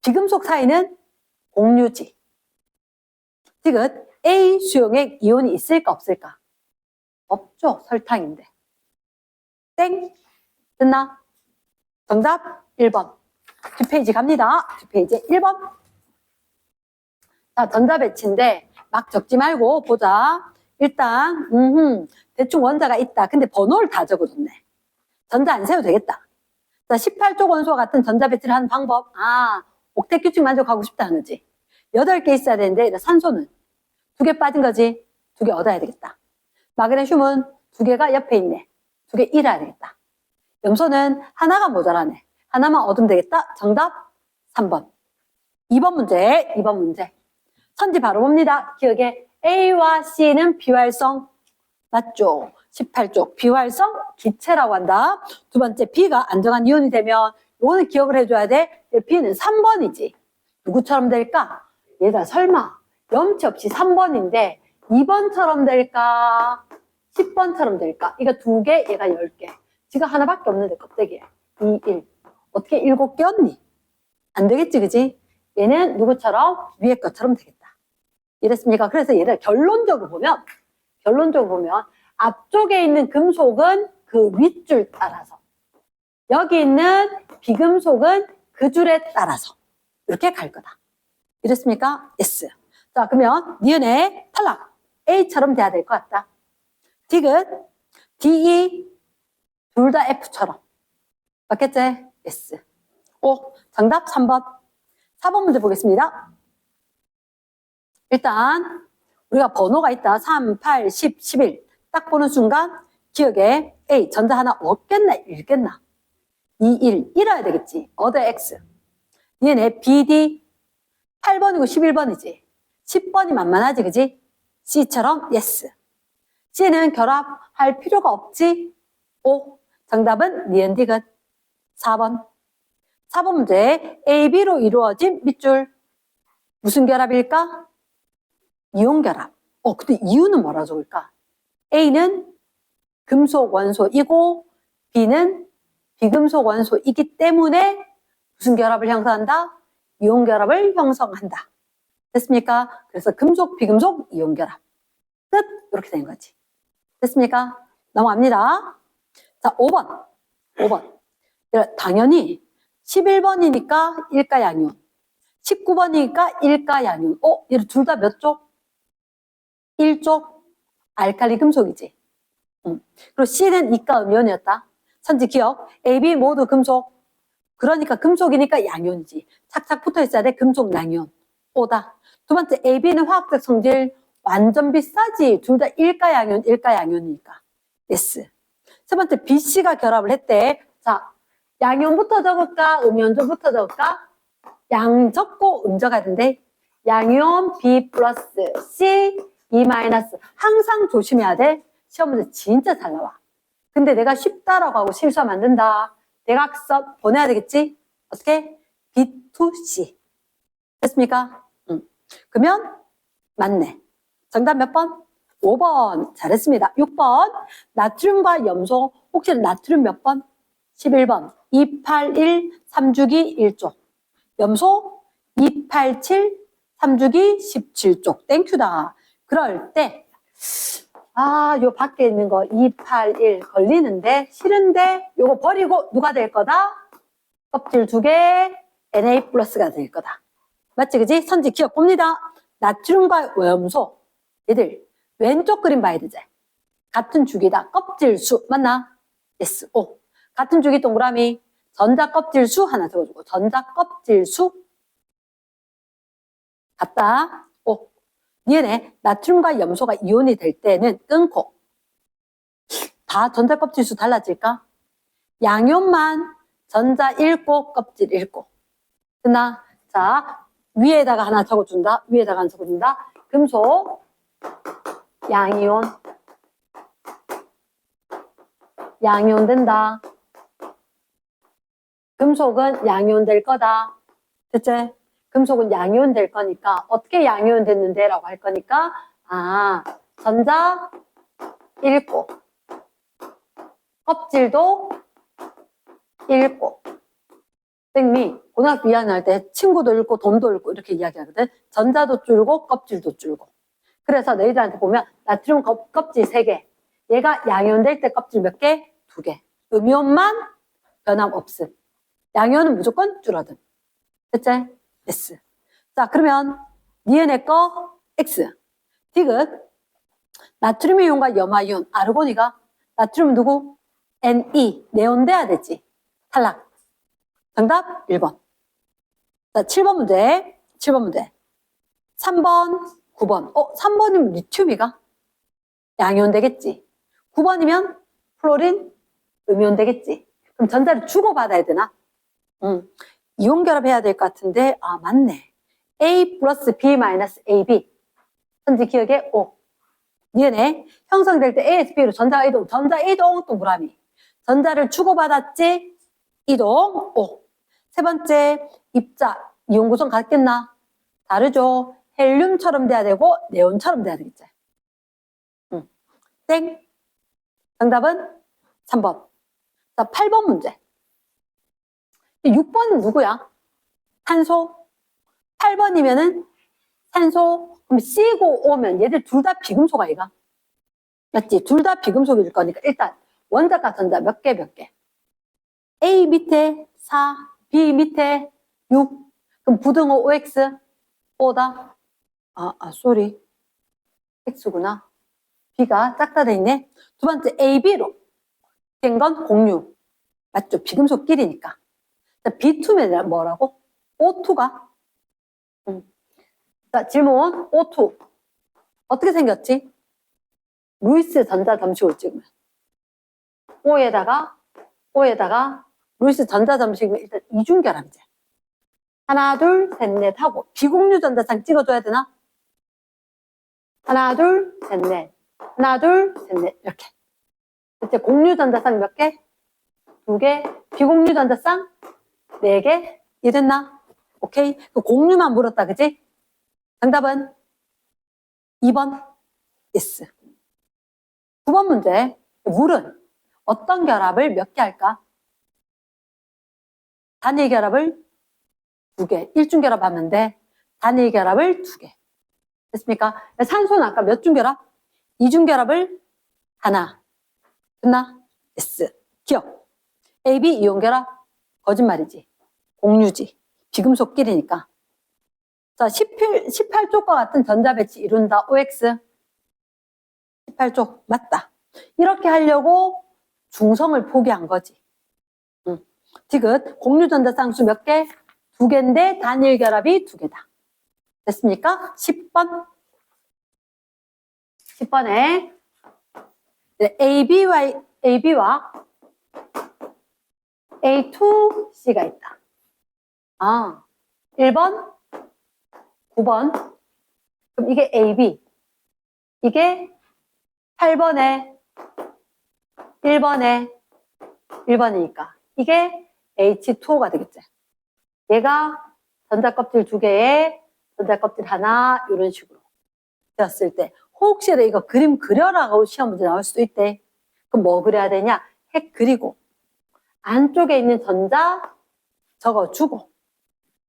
비금속 사이는 공유지. 디귿 A 수용액 이온이 있을까 없을까? 없죠. 설탕인데. 땡. 됐나? 정답 1번. 뒷페이지 갑니다. 뒷페이지 1번. 자, 전자배치인데 막 적지 말고 보자. 일단 대충 원자가 있다. 근데 번호를 다 적어줬네. 전자 안 세도 되겠다. 자, 18쪽 원소와 같은 전자 배치를 하는 방법. 옥텟 규칙 만족하고 싶다는 거지. 8개 있어야 되는데 산소는 2개 빠진 거지. 2개 얻어야 되겠다. 마그네슘은 2개가 옆에 있네. 2개 잃어야 되겠다. 염소는 하나가 모자라네. 하나만 얻으면 되겠다. 정답 3번. 2번 문제. 선지 바로 봅니다. 기억에 A와 C는 비활성 맞죠? 18쪽 비활성 기체라고 한다. 두 번째 B가 안정한 이온이 되면 이거는 기억을 해줘야 돼. B는 3번이지. 누구처럼 될까? 얘가 설마 염치 없이 3번인데 2번처럼 될까? 10번처럼 될까? 이거 2개, 얘가 10개. 지가 하나밖에 없는데 껍데기에 2, 1. 어떻게 7개 얻니? 안 되겠지, 그지? 얘는 누구처럼? 위에 것처럼 되겠다. 이랬습니까? 그래서 얘를 결론적으로 보면 앞쪽에 있는 금속은 그 윗줄 따라서, 여기 있는 비금속은 그 줄에 따라서 이렇게 갈 거다. 이랬습니까? S. 자, 그러면 니은의 탈락. A처럼 돼야 될 것 같다. 디귿, DE 둘 다 F처럼. 맞겠지? S. 오, 정답 3번. 4번 문제 보겠습니다. 일단 우리가 번호가 있다. 3, 8, 10, 11. 딱 보는 순간 기억에 A, 전자 하나 얻겠나 잃겠나? 2, 1, 잃어야 되겠지. 얻어 X. 얘네 BD 8번이고 11번이지. 10번이 만만하지, 그지? C처럼 yes. C는 결합할 필요가 없지. O. 정답은 니은 디귿. 4번. 4번 문제. AB로 이루어진 밑줄. 무슨 결합일까? 이온 결합. 근데 이유는 뭐라 적을까? A는 금속 원소이고 B는 비금속 원소이기 때문에 무슨 결합을 형성한다? 이온 결합을 형성한다. 됐습니까? 그래서 금속, 비금속, 이온 결합. 끝! 이렇게 된 거지. 됐습니까? 넘어갑니다. 자, 5번. 당연히 11번이니까 일가양이온. 19번이니까 일가양이온. 얘를 둘 다 몇 쪽? 1쪽 알칼리 금속이지. 그리고 C는 이가 음이온이었다. 선지 기억. A, B 모두 금속. 그러니까 금속이니까 양이온이지. 착착 붙어 있어야 돼. 금속 양이온. O다. 두 번째 A, B는 화학적 성질 완전 비싸지. 둘 다 일가양이온이니까 S. 세 번째 B, C가 결합을 했대. 자, 양이온부터 적을까? 음이온부터 적을까? 양 적고 음 적어야 된대. 양이온 B 플러스 C E 마이너스. 항상 조심해야 돼. 시험 문제 진짜 잘 나와. 근데 내가 쉽다라고 하고 실수하면 안 된다. 대각선 보내야 되겠지? 어떻게? B2C. 됐습니까? 그러면 맞네. 정답 몇 번? 5번. 잘했습니다. 6번. 나트륨과 염소. 혹시 나트륨 몇 번? 11번. 281 3주기 1쪽. 염소 287 3주기 17쪽. 땡큐다. 그럴 때 요 밖에 있는 거 281 걸리는데 싫은데 요거 버리고 누가 될 거다? 껍질 2개 Na 플러스가 될 거다. 맞지, 그지? 선지 기억 봅니다. 나트륨과 염소 얘들 왼쪽 그림 봐야 되지. 같은 주기다. 껍질 수 맞나? yes. O. 같은 주기 동그라미 전자 껍질 수 하나 적어주고 전자 껍질 수 같다. O. 니은에 나트륨과 염소가 이온이 될 때는 끊고 다 전자 껍질 수 달라질까? 양이온만 전자 읽고 껍질 읽고 됐나? 자, 위에다가 하나 적어준다. 금속 양이온 된다. 금속은 양이온 될 거다. 됐지? 금속은 양이온 될 거니까 어떻게 양이온 됐는데? 라고 할 거니까 전자 읽고 껍질도 읽고 땡미 고등학교 2학년 할 때 친구도 읽고 돈도 읽고 이렇게 이야기하거든. 전자도 줄고 껍질도 줄고. 그래서 너희들한테 보면 나트륨 껍질 3개. 얘가 양이온 될 때 껍질 몇 개? 2개. 음이온만 변함 없음. 양이온은 무조건 줄어든. 됐지? S. 자, 그러면 니은의 거 X. 디귿. 나트륨 이온과 염화 이온. 아르고니가 나트륨 누구? Ne, 네온 돼야 되지. 탈락. 정답 1번. 자, 7번 문제. 7번 문제. 3번, 9번. 3번이면 리튬이가 양이온 되겠지. 9번이면 플로린, 음이온 되겠지. 그럼 전자를 주고받아야 되나? 이온 결합해야 될 것 같은데, 아, 맞네. A 플러스 B 마이너스 AB. 현재 기억에 O. 니은에 형성될 때 A에서 B로 전자 이동, 또 뭐라미? 전자를 주고받았지? 이동, O. 세 번째, 입자, 이온 구성 같겠나? 다르죠. 헬륨처럼 돼야 되고, 네온처럼 돼야 되겠지. 땡. 정답은 3번. 자, 8번 문제. 6번은 누구야? 탄소. 8번이면은 산소. 그럼 C고 O면 얘들 둘 다 비금속 아이가? 맞지? 둘 다 비금속일 거니까 일단 원자과 전자 몇 개, 몇 개? A 밑에 4, B 밑에 6. 그럼 부등호 OX, O다. 쏘리. X구나. B가 작다 돼 있네. 두 번째 AB로 된 건 공유. 맞죠? 비금속끼리니까. B2면 뭐라고? O2가? 자, 질문 O2. 어떻게 생겼지? 루이스 전자 점식으로 찍으면. O에다가 루이스 전자 점식이면 일단 이중결합이지. 하나, 둘, 셋, 넷 하고 비공유 전자쌍 찍어줘야 되나? 하나, 둘, 셋, 넷. 하나, 둘, 셋, 넷. 이렇게. 이제 공유 전자쌍 몇 개? 2개. 비공유 전자쌍 4개. 이해됐나? 오케이. 그 공유만 물었다, 그지? 정답은 2번. yes. 9번 문제. 물은 어떤 결합을 몇 개 할까? 단일 결합을 2개. 1중 결합하면 돼. 단일 결합을 2개. 됐습니까? 산소는 아까 몇 중 결합? 2중 결합을 하나. 됐나? yes. 기억. AB 이온 결합? 거짓말이지. 공유지. 비금속끼리니까. 자, 18쪽과 같은 전자 배치 이룬다. OX. 18쪽. 맞다. 이렇게 하려고 중성을 포기한 거지. 디귿. 공유 전자 쌍수 몇 개? 2개인데 단일 결합이 2개다. 됐습니까? 10번. 10번에 AB와 A2C가 있다. 1번, 9번. 그럼 이게 AB. 이게 8번에 1번이니까. 이게 H2O가 되겠지. 얘가 전자껍질 2개에 전자껍질 하나, 이런 식으로 되었을 때, 혹시라도 이거 그림 그려라고 시험 문제 나올 수도 있대. 그럼 뭐 그려야 되냐? 핵 그리고, 안쪽에 있는 전자 적어주고,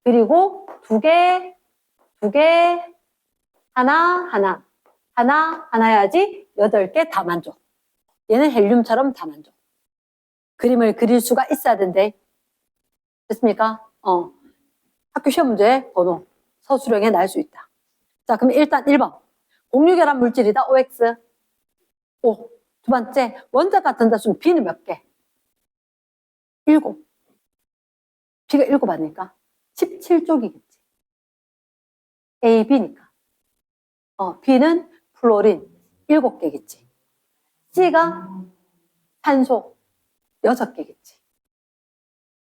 그리고 2개, 하나 해야지 8개 다 만족. 얘는 헬륨처럼 다 만족. 그림을 그릴 수가 있어야 된대. 됐습니까? 학교 시험 문제 번호 서술형에 날 수 있다. 자, 그럼 일단 1번. 공유결합 물질이다. OX. O. 두 번째, 원자과 전자수는 B는 몇 개? 7. B가 7 아닐까? 17쪽이겠지. A, B니까. B는 플로린 7개겠지. C가 산소 6개겠지.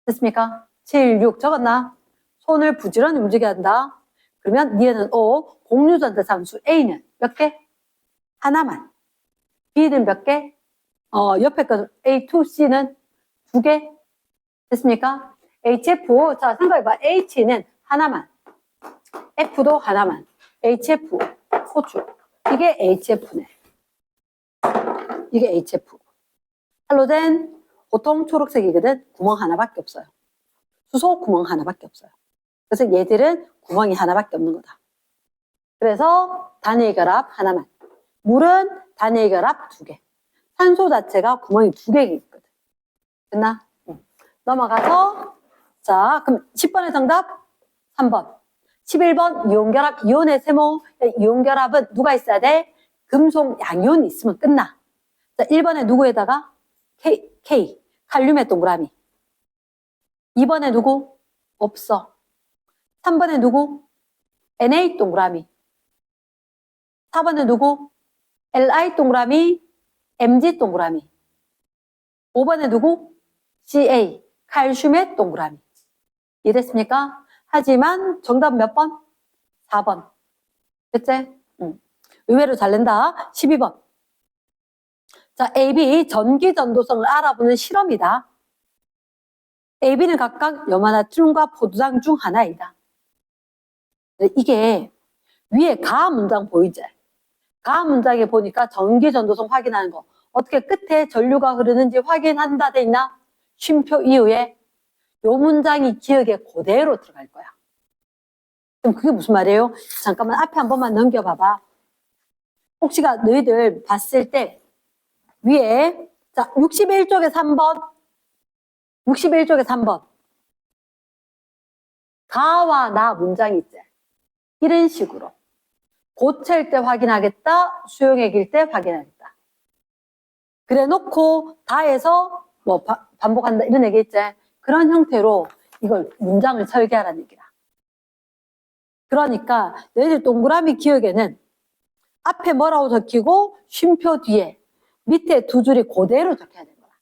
됐습니까? 7, 6 적었나? 손을 부지런히 움직여야 한다. 그러면 니에는 O, 공유전자 상수 A는 몇 개? 하나만. B는 몇 개? 옆에 거 A2C는 2개. 됐습니까? HFO, 자, 생각해봐. H는 하나만. F도 하나만. HF, 호주. 이게 HF네. 이게 HF. 할로젠, 보통 초록색이거든. 구멍 하나밖에 없어요. 수소 구멍 하나밖에 없어요. 그래서 얘들은 구멍이 하나밖에 없는 거다. 그래서 단일 결합 하나만. 물은 단일 결합 2개. 산소 자체가 구멍이 2개 있거든. 됐나? 넘어가서, 자, 그럼 10번의 정답 3번. 11번 이온결합, 이온의 세모. 이온결합은 누가 있어야 돼? 금속 양이온이 있으면 끝나. 자, 1번에 누구에다가? K. 칼륨의 동그라미. 2번에 누구? 없어. 3번에 누구? Na 동그라미. 4번에 누구? Li 동그라미, Mg 동그라미. 5번에 누구? Ca. 칼슘의 동그라미. 이해됐습니까? 하지만 정답 몇 번? 4번. 됐지? 의외로 잘 낸다. 12번. 자, AB 전기 전도성을 알아보는 실험이다. AB는 각각 염화나트륨과 포도당 중 하나이다. 이게 위에 가한 문장 보이지? 가한 문장에 보니까 전기 전도성 확인하는 거. 어떻게 끝에 전류가 흐르는지 확인한다 돼 있나? 쉼표 이후에 요 문장이 기억에 그대로 들어갈 거야. 그럼 그게 무슨 말이에요? 잠깐만 앞에 한 번만 넘겨봐봐. 혹시가 너희들 봤을 때 위에 자 61쪽에 3번 61쪽에 3번 가와 나 문장이 있지. 이런 식으로 고체일 때 확인하겠다, 수용액일 때 확인하겠다. 그래 놓고 다해서 뭐 반복한다 이런 얘기 있지. 그런 형태로 이걸 문장을 설계하라는 얘기다. 그러니까 너희들 동그라미 기억에는 앞에 뭐라고 적히고 쉼표 뒤에 밑에 두 줄이 그대로 적혀야 되는 거야.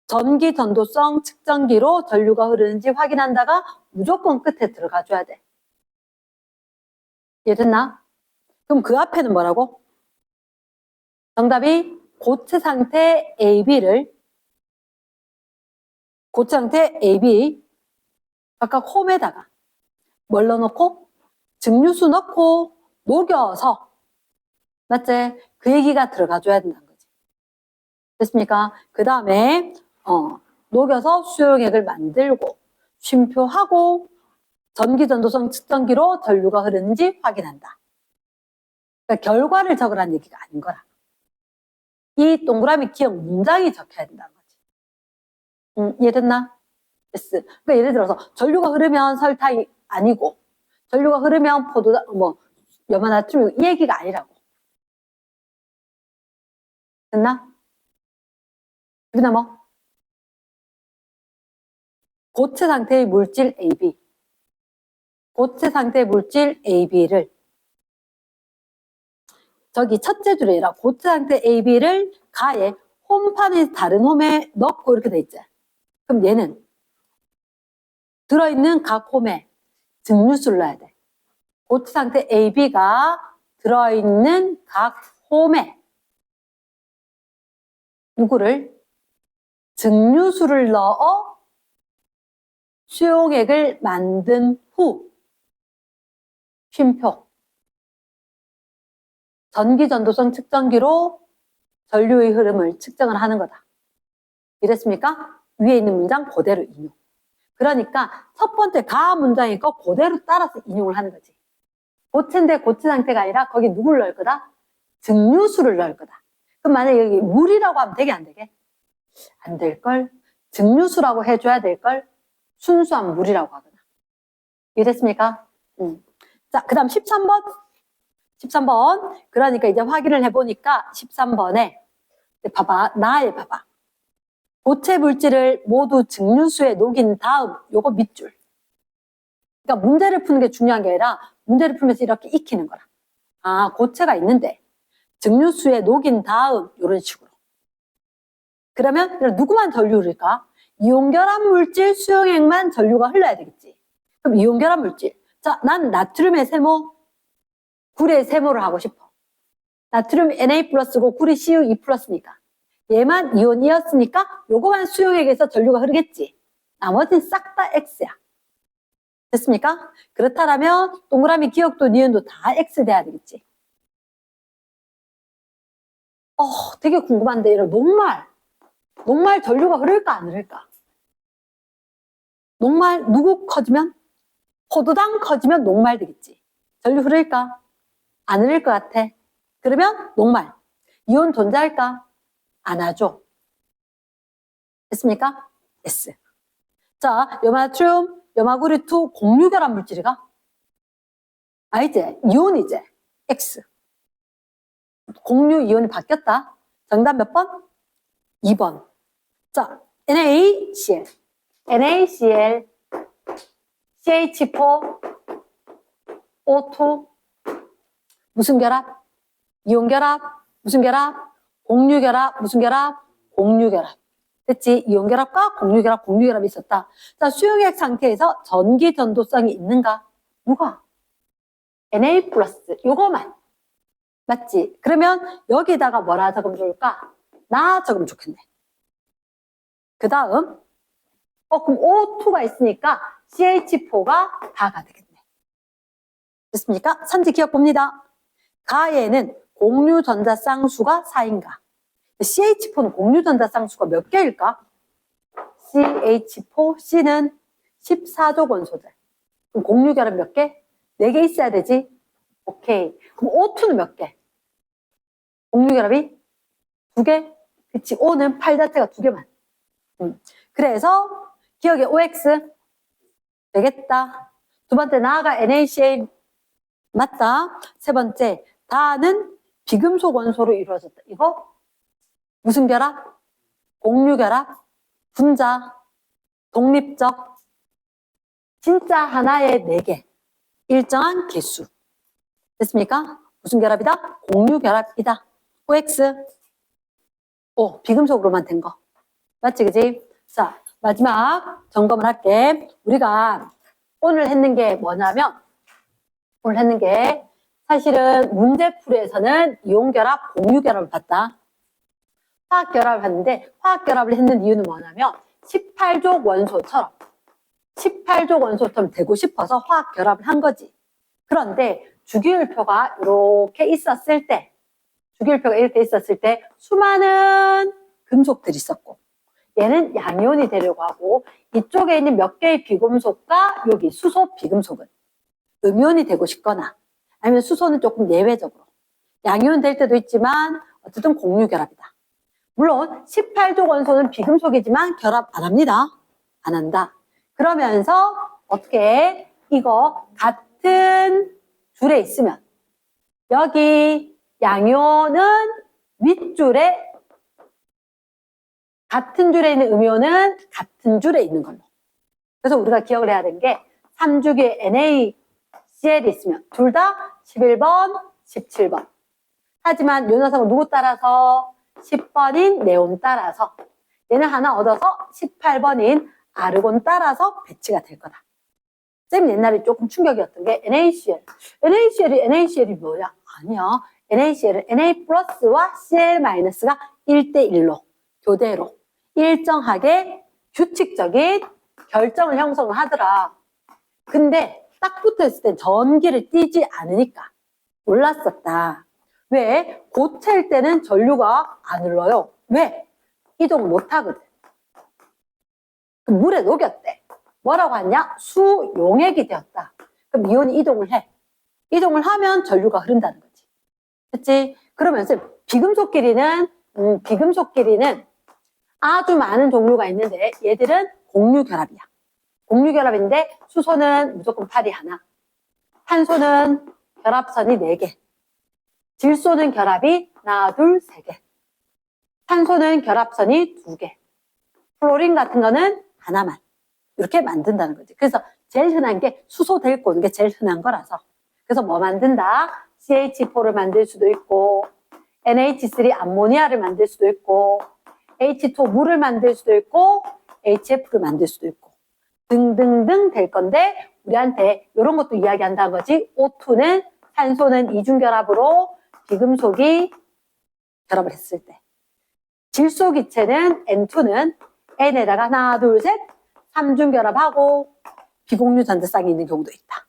전기 전도성 측정기로 전류가 흐르는지 확인한다가 무조건 끝에 들어가줘야 돼. 이해됐나? 그럼 그 앞에는 뭐라고? 정답이 고체 상태 AB 각각 홈에다가 뭘 넣어놓고? 증류수 넣고 녹여서 맞지? 그 얘기가 들어가줘야 된다는 거지. 됐습니까? 그 다음에 녹여서 수용액을 만들고 쉼표하고 전기전도성 측정기로 전류가 흐르는지 확인한다. 그러니까 결과를 적으라는 얘기가 아닌 거라. 이 동그라미 기억 문장이 적혀야 된다는 거지. 이해됐나? yes. 그러니까 예를 들어서 전류가 흐르면 설탕이 아니고 전류가 흐르면 포도당, 염화나트륨 이 얘기가 아니라고. 됐나? 그다음 뭐? 고체 상태의 물질 AB. 고체 상태의 물질 AB를 저기 첫째 줄에 아니라 고체 상태 AB를 가에 홈판에 다른 홈에 넣고 이렇게 돼 있지. 그럼 얘는 들어있는 각 홈에 증류수를 넣어야 돼. 고체 상태 AB가 들어있는 각 홈에 누구를? 증류수를 넣어 수용액을 만든 후 쉼표 전기전도성 측정기로 전류의 흐름을 측정을 하는 거다. 이랬습니까? 위에 있는 문장 그대로 인용. 그러니까 첫 번째 가 문장인 거 그대로 따라서 인용을 하는 거지. 고체인데 고체 상태가 아니라 거기 누굴 넣을 거다? 증류수를 넣을 거다. 그럼 만약에 여기 물이라고 하면 되게 안 되게? 안 될걸? 증류수라고 해줘야 될걸? 순수한 물이라고 하거나. 이해됐습니까? 자, 그 다음 13번. 13번. 그러니까 이제 확인을 해보니까 13번에 봐봐. 나에 봐봐. 고체 물질을 모두 증류수에 녹인 다음 요거 밑줄. 그러니까 문제를 푸는 게 중요한 게 아니라 문제를 풀면서 이렇게 익히는 거라. 아, 고체가 있는데 증류수에 녹인 다음 이런 식으로. 그러면 누구만 전류 흐를까? 이온결합 물질 수용액만 전류가 흘러야 되겠지. 그럼 이온결합 물질. 자, 난 나트륨의 세모, 구리의 세모를 하고 싶어. 나트륨 Na 플러스고 구리 Cu2 플러스니까. 얘만 이온이었으니까 요거만 수용액에서 전류가 흐르겠지. 나머지는 싹 다 X야. 됐습니까? 그렇다면 동그라미 기억도 니은도 다 X 돼야 되겠지. 되게 궁금한데 이런 녹말 전류가 흐를까 안 흐를까? 녹말 누구 커지면? 포도당 커지면 녹말 되겠지. 전류 흐를까? 안 흐를 것 같아. 그러면 녹말. 이온 존재할까? 안 하죠. 됐습니까? S. 자, 염화나트륨, 염화구리2 공유결합 물질이가? 이제 이온이제. X. 공유 이온이 바뀌었다. 정답 몇 번? 2번. 자, NaCl, NaCl, CH4, O2, 무슨 결합? 이온 결합, 무슨 결합? 공유 결합, 무슨 결합? 공유 결합. 됐지? 이온 결합과 공유 결합, 공유 결합이 있었다. 자, 수용액 상태에서 전기 전도성이 있는가? 누가? Na 플러스, 요거만. 맞지? 그러면 여기다가 뭐라 적으면 좋을까? 나 적으면 좋겠네. 그 다음, 그럼 O2가 있으니까 CH4가 다가 되겠네. 됐습니까? 선지 기억 봅니다. 가에는 공유 전자 쌍수가 4인가? CH4는 공유 전자 쌍수가 몇 개일까? CH4, C는 14족 원소들. 그럼 공유 결합 몇 개? 4개 있어야 되지? 오케이. 그럼 O2는 몇 개? 공유 결합이 2개? 그치, O는 8 자체가 2개만. 그래서 기억에 OX 되겠다. 두 번째, 나가 NaCl 맞다. 세 번째, 다는 비금속 원소로 이루어졌다. 이거 무슨 결합? 공유 결합, 분자, 독립적, 진짜 하나의 4개, 일정한 개수. 됐습니까? 무슨 결합이다? 공유 결합이다. OX. 오, 비금속으로만 된 거. 맞지, 그지? 자, 마지막 점검을 할게. 우리가 오늘 했는 게 뭐냐면, 오늘 했는 게 사실은 문제풀이에서는 이온결합, 공유결합을 봤다. 화학결합을 봤는데 화학결합을 했는 이유는 뭐냐면 18족 원소처럼 되고 싶어서 화학결합을 한 거지. 그런데 주기율표가 이렇게 있었을 때 수많은 금속들이 있었고 얘는 양이온이 되려고 하고 이쪽에 있는 몇 개의 비금속과 여기 수소 비금속은 음이온이 되고 싶거나 아니면 수소는 조금 예외적으로 양이온 될 때도 있지만 어쨌든 공유결합이다. 물론 18족 원소는 비금속이지만 결합 안 합니다. 안 한다. 그러면서 어떻게 이거 같은 줄에 있으면 여기 양이온은 윗줄에 같은 줄에 있는 음이온은 같은 줄에 있는 걸로. 그래서 우리가 기억을 해야 되는 게 3주기에 NaCl이 있으면 둘 다 11번, 17번. 하지만 요 녀석은 누구 따라서? 10번인 네온 따라서 얘는 하나 얻어서 18번인 아르곤 따라서 배치가 될 거다. 쌤 옛날에 조금 충격이었던 게 NaCl이 뭐야? 아니야. NaCl은 Na 플러스와 Cl 마이너스가 1대1로 교대로 일정하게 규칙적인 결정을 형성을 하더라. 근데 딱 붙어있을 땐 전기를 띠지 않으니까 몰랐었다. 왜? 고체일 때는 전류가 안 흘러요. 왜? 이동을 못 하거든. 그럼 물에 녹였대. 뭐라고 하냐? 수용액이 되었다. 그럼 이온이 이동을 해. 이동을 하면 전류가 흐른다는 거지. 그치? 그러면서 비금속끼리는 아주 많은 종류가 있는데 얘들은 공유결합이야. 공유결합인데 수소는 무조건 팔이 하나. 탄소는 결합선이 4개. 질소는 결합이 하나, 둘, 3개. 탄소는 결합선이 2개. 플로린 같은 거는 하나만. 이렇게 만든다는 거지. 그래서 제일 흔한 게 수소 데리고 오는 게 제일 흔한 거라서. 그래서 뭐 만든다? CH4를 만들 수도 있고 NH3 암모니아를 만들 수도 있고 H2 물을 만들 수도 있고 HF를 만들 수도 있고 등등등 될 건데 우리한테 이런 것도 이야기한다는 거지. O2는 산소는 이중결합으로 비금속이 결합을 했을 때 질소기체는 N2는 N에다가 하나 둘 셋 3중결합하고 비공유 전자쌍이 있는 경우도 있다.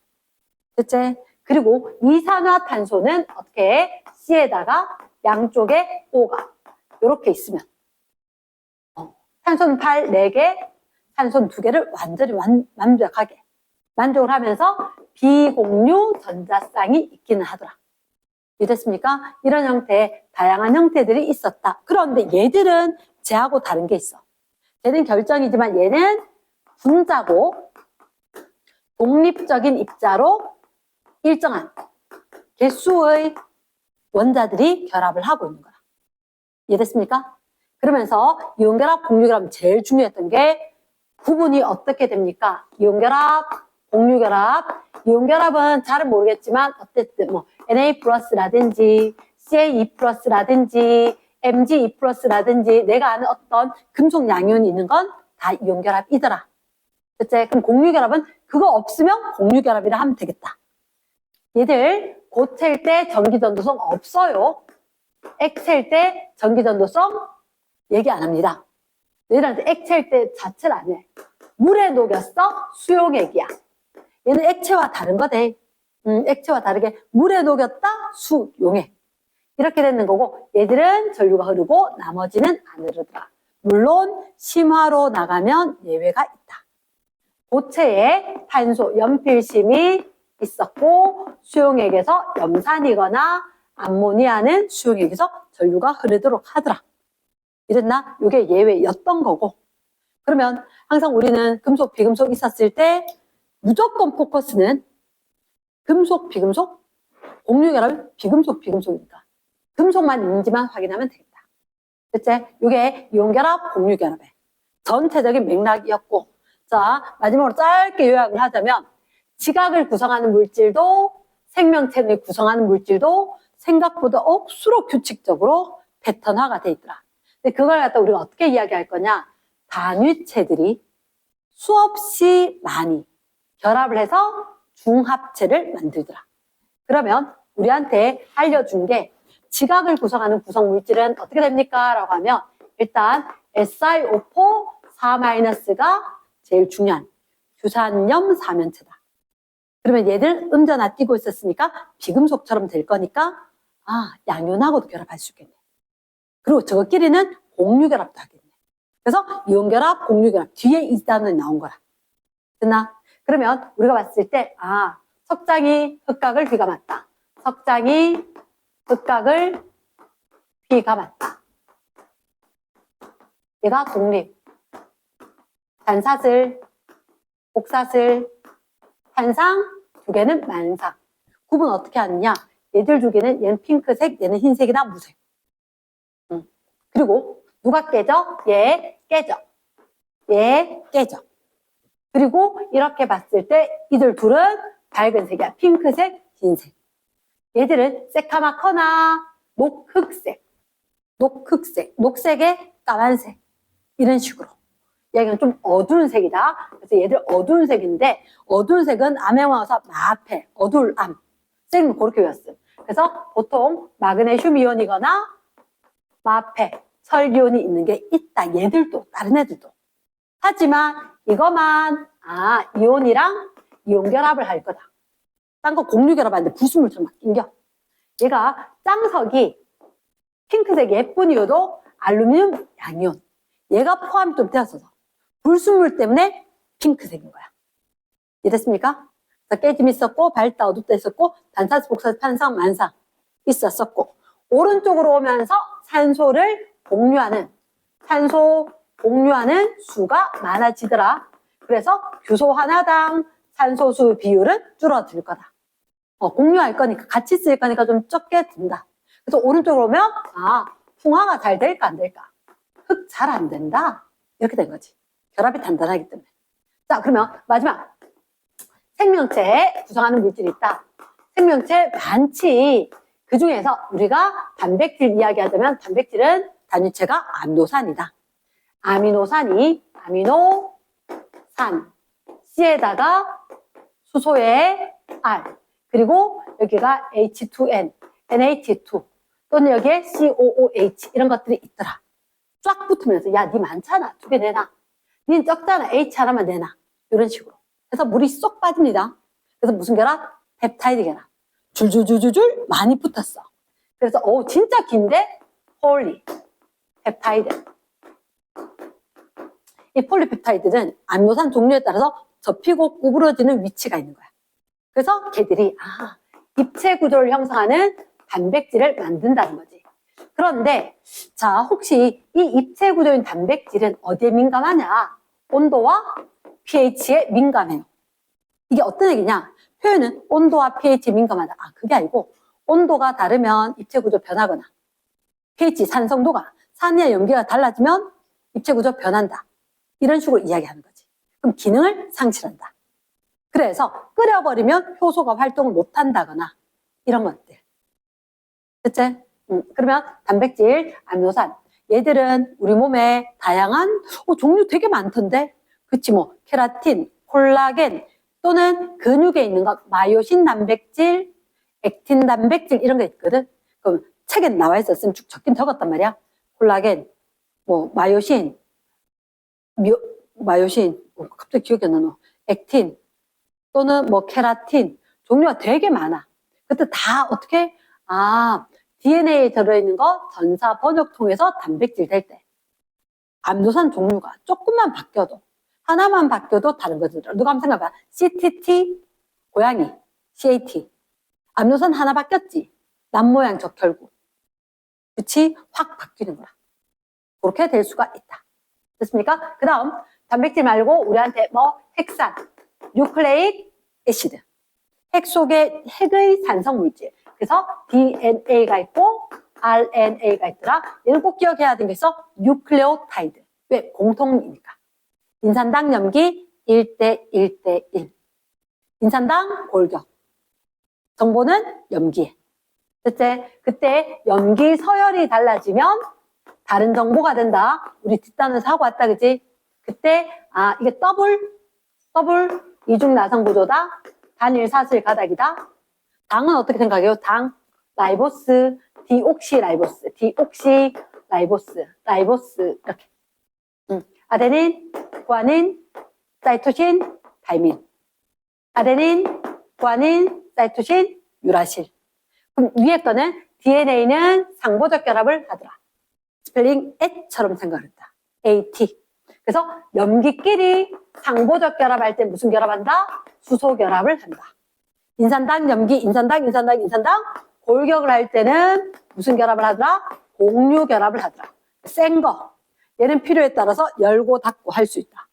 됐지? 그리고 이산화탄소는 어떻게 C에다가 양쪽에 O가 이렇게 있으면 탄소는 8, 4개, 산소는 2개를 완전히 완벽하게 만족을 하면서 비공유 전자쌍이 있기는 하더라. 이해됐습니까? 이런 형태의 다양한 형태들이 있었다. 그런데 얘들은 쟤하고 다른 게 있어. 얘는 결정이지만 얘는 분자고 독립적인 입자로 일정한 개수의 원자들이 결합을 하고 있는 거야. 이해됐습니까? 그러면서 이온결합, 공유결합 제일 중요했던 게 구분이 어떻게 됩니까? 이온결합, 공유결합. 이온결합은 잘은 모르겠지만 어쨌든 뭐 Na 플러스라든지 Ca2 플러스라든지 Mg2 플러스라든지 내가 아는 어떤 금속 양이온이 있는 건 다 이온결합이더라. 그치? 그럼 공유결합은 그거 없으면 공유결합이라 하면 되겠다. 얘들 고체일 때 전기전도성 없어요. 액체일 때 전기전도성 얘기 안 합니다. 얘들한테 액체일 때 자체를 안 해. 물에 녹였어? 수용액이야. 얘는 액체와 다른 거대. 액체와 다르게 물에 녹였다? 수용액. 이렇게 되는 거고 얘들은 전류가 흐르고 나머지는 안 흐르더라. 물론 심화로 나가면 예외가 있다. 고체에 탄소, 연필심이 있었고 수용액에서 염산이거나 암모니아는 수용액에서 전류가 흐르도록 하더라. 이랬나? 이게 예외였던 거고. 그러면 항상 우리는 금속, 비금속 있었을 때 무조건 포커스는 금속, 비금속, 공유결합은 비금속, 비금속이니까 금속만 있는지만 확인하면 되겠다. 그치? 이게 이온결합, 공유결합의 전체적인 맥락이었고, 자 마지막으로 짧게 요약을 하자면 지각을 구성하는 물질도 생명체를 구성하는 물질도 생각보다 억수로 규칙적으로 패턴화가 돼 있더라. 근데 그걸 갖다 우리가 어떻게 이야기할 거냐? 단위체들이 수없이 많이 결합을 해서 중합체를 만들더라. 그러면 우리한테 알려준 게 지각을 구성하는 구성 물질은 어떻게 됩니까? 라고 하면 일단 SiO4 4-가 제일 중요한 규산염 사면체다. 그러면 얘들 음전화 띄고 있었으니까 비금속처럼 될 거니까 양이온하고도 결합할 수 있겠네. 그리고 저것끼리는 공유결합도 하겠네. 그래서 이온결합, 공유결합 뒤에 이 단어가 나온 거라. 됐나? 그러면 우리가 봤을 때 석장이 흑각을 휘감았다. 석장이 흑각을 휘감았다. 얘가 독립, 단사슬, 옥사슬, 탄상, 두 개는 만상. 구분 어떻게 하느냐? 얘들 두 개는 얘는 핑크색, 얘는 흰색이다, 무색. 그리고 누가 깨져? 얘 깨져. 얘 깨져. 그리고 이렇게 봤을 때 이들 둘은 밝은 색이야. 핑크색, 흰색. 얘들은 새카맣거나 녹흑색, 녹색에 까만색. 이런 식으로. 얘는 좀 어두운 색이다. 그래서 얘들 어두운 색인데 어두운 색은 암에 와서 마페, 어두울 암. 쌤은 그렇게 외웠어요. 그래서 보통 마그네슘 이온이거나 마페, 철이온이 있는 게 있다. 얘들도 다른 애들도. 하지만 이것만 이온이랑 이온 결합을 할 거다. 딴 거 공유 결합하는데 불순물처럼 막 낑겨. 얘가 짱석이 핑크색 예쁜 이유도 알루미늄 양이온. 얘가 포함이 좀 되었어서 불순물 때문에 핑크색인 거야. 이해됐습니까? 깨짐 있었고 밝다 어둡다 있었고 단사스 복사스 탄상 만상 있었었고 오른쪽으로 오면서 산소를 산소 공유하는 수가 많아지더라. 그래서 규소 하나당 산소수 비율은 줄어들 거다. 공유할 거니까 같이 쓸 거니까 좀 적게 든다. 그래서 오른쪽으로 오면 풍화가 잘 될까 안 될까? 흙 잘 안 된다. 이렇게 된 거지. 결합이 단단하기 때문에. 자, 그러면 마지막 생명체 구성하는 물질이 있다. 생명체 많지. 그 중에서 우리가 단백질 이야기하자면 단백질은 단위체가 아미노산이다. 아미노산 C에다가 수소에 R 그리고 여기가 H2N, NH2 또는 여기에 COOH 이런 것들이 있더라. 쫙 붙으면서 야, 니 많잖아. 2개 내놔. 니 적잖아. H 하나만 내놔. 이런 식으로. 그래서 물이 쏙 빠집니다. 그래서 무슨 결합? 펩타이드 결합. 줄줄줄줄줄 많이 붙었어. 그래서 진짜 긴데 폴리 펩타이드. 이 폴리펩타이드는 아미노산 종류에 따라서 접히고 구부러지는 위치가 있는 거야. 그래서 걔들이 입체 구조를 형성하는 단백질을 만든다는 거지. 그런데 자, 혹시 이 입체 구조인 단백질은 어디에 민감하냐? 온도와 pH에 민감해요. 이게 어떤 얘기냐? 표현은 온도와 pH에 민감하다. 그게 아니고 온도가 다르면 입체 구조 변하거나 pH 산성도가 산이나 염기가 달라지면 입체 구조 변한다. 이런 식으로 이야기하는 거지. 그럼 기능을 상실한다. 그래서 끓여버리면 효소가 활동을 못한다거나 이런 것들. 됐지? 그러면 단백질, 아미노산. 얘들은 우리 몸에 다양한 종류 되게 많던데. 그치 뭐 케라틴, 콜라겐 또는 근육에 있는 것 마요신 단백질, 액틴 단백질 이런 게 있거든. 그럼 책에 나와 있었으면 쭉 적긴 적었단 말이야. 콜라겐, 뭐 마요신, 갑자기 기억이 안 나노. 액틴 또는 뭐 케라틴 종류가 되게 많아. 그때 다 어떻게 DNA에 들어있는 거 전사 번역 통해서 단백질 될 때 아미노산 종류가 조금만 바뀌어도 하나만 바뀌어도 다른 거죠. 누가 한번 생각해봐. CTT 고양이 CAT 아미노산 하나 바뀌었지. 남모양 적혈구 그치? 확 바뀌는 거야. 그렇게 될 수가 있다. 됐습니까? 그 다음 단백질 말고 우리한테 뭐 핵산 뉴클레익 애시드 핵 속에 핵의 산성 물질 그래서 DNA가 있고 RNA가 있더라. 얘는 꼭 기억해야 되는 게 있어. 뉴클레오타이드. 왜? 공통이니까. 인산당 염기 1대 1대 1. 인산당 골격. 정보는 염기에. 그때 염기 서열이 달라지면 다른 정보가 된다. 우리 뒷단을 사고 왔다, 그지? 그때 이게 더블 이중 나성 구조다. 단일 사슬 가닥이다. 당은 어떻게 생각해요? 당, 라이보스, 디옥시라이보스, 라이보스 이렇게. 아데닌, 구아닌, 사이토신, 타이민. 아데닌, 구아닌, 사이토신, 유라실. 그럼 위에 거는 DNA는 상보적 결합을 하더라. 스펠링 at처럼 생각한다. AT. 그래서 염기끼리 상보적 결합할 때 무슨 결합한다? 수소 결합을 한다. 인산당 염기, 인산당 골격을 할 때는 무슨 결합을 하더라? 공유 결합을 하더라. 센 거. 얘는 필요에 따라서 열고 닫고 할 수 있다.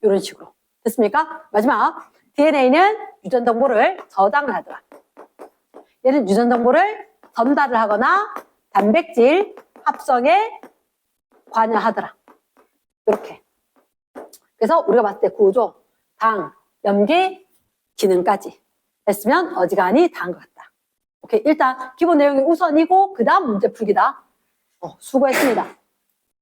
이런 식으로. 됐습니까? 마지막. DNA는 유전 정보를 저장을 하더라. 얘는 유전 정보를 전달을 하거나 단백질 합성에 관여하더라. 이렇게. 그래서 우리가 봤을 때 구조, 당, 염기, 기능까지 했으면 어지간히 다 한 것 같다. 오케이. 일단 기본 내용이 우선이고 그 다음 문제 풀기다. 수고했습니다.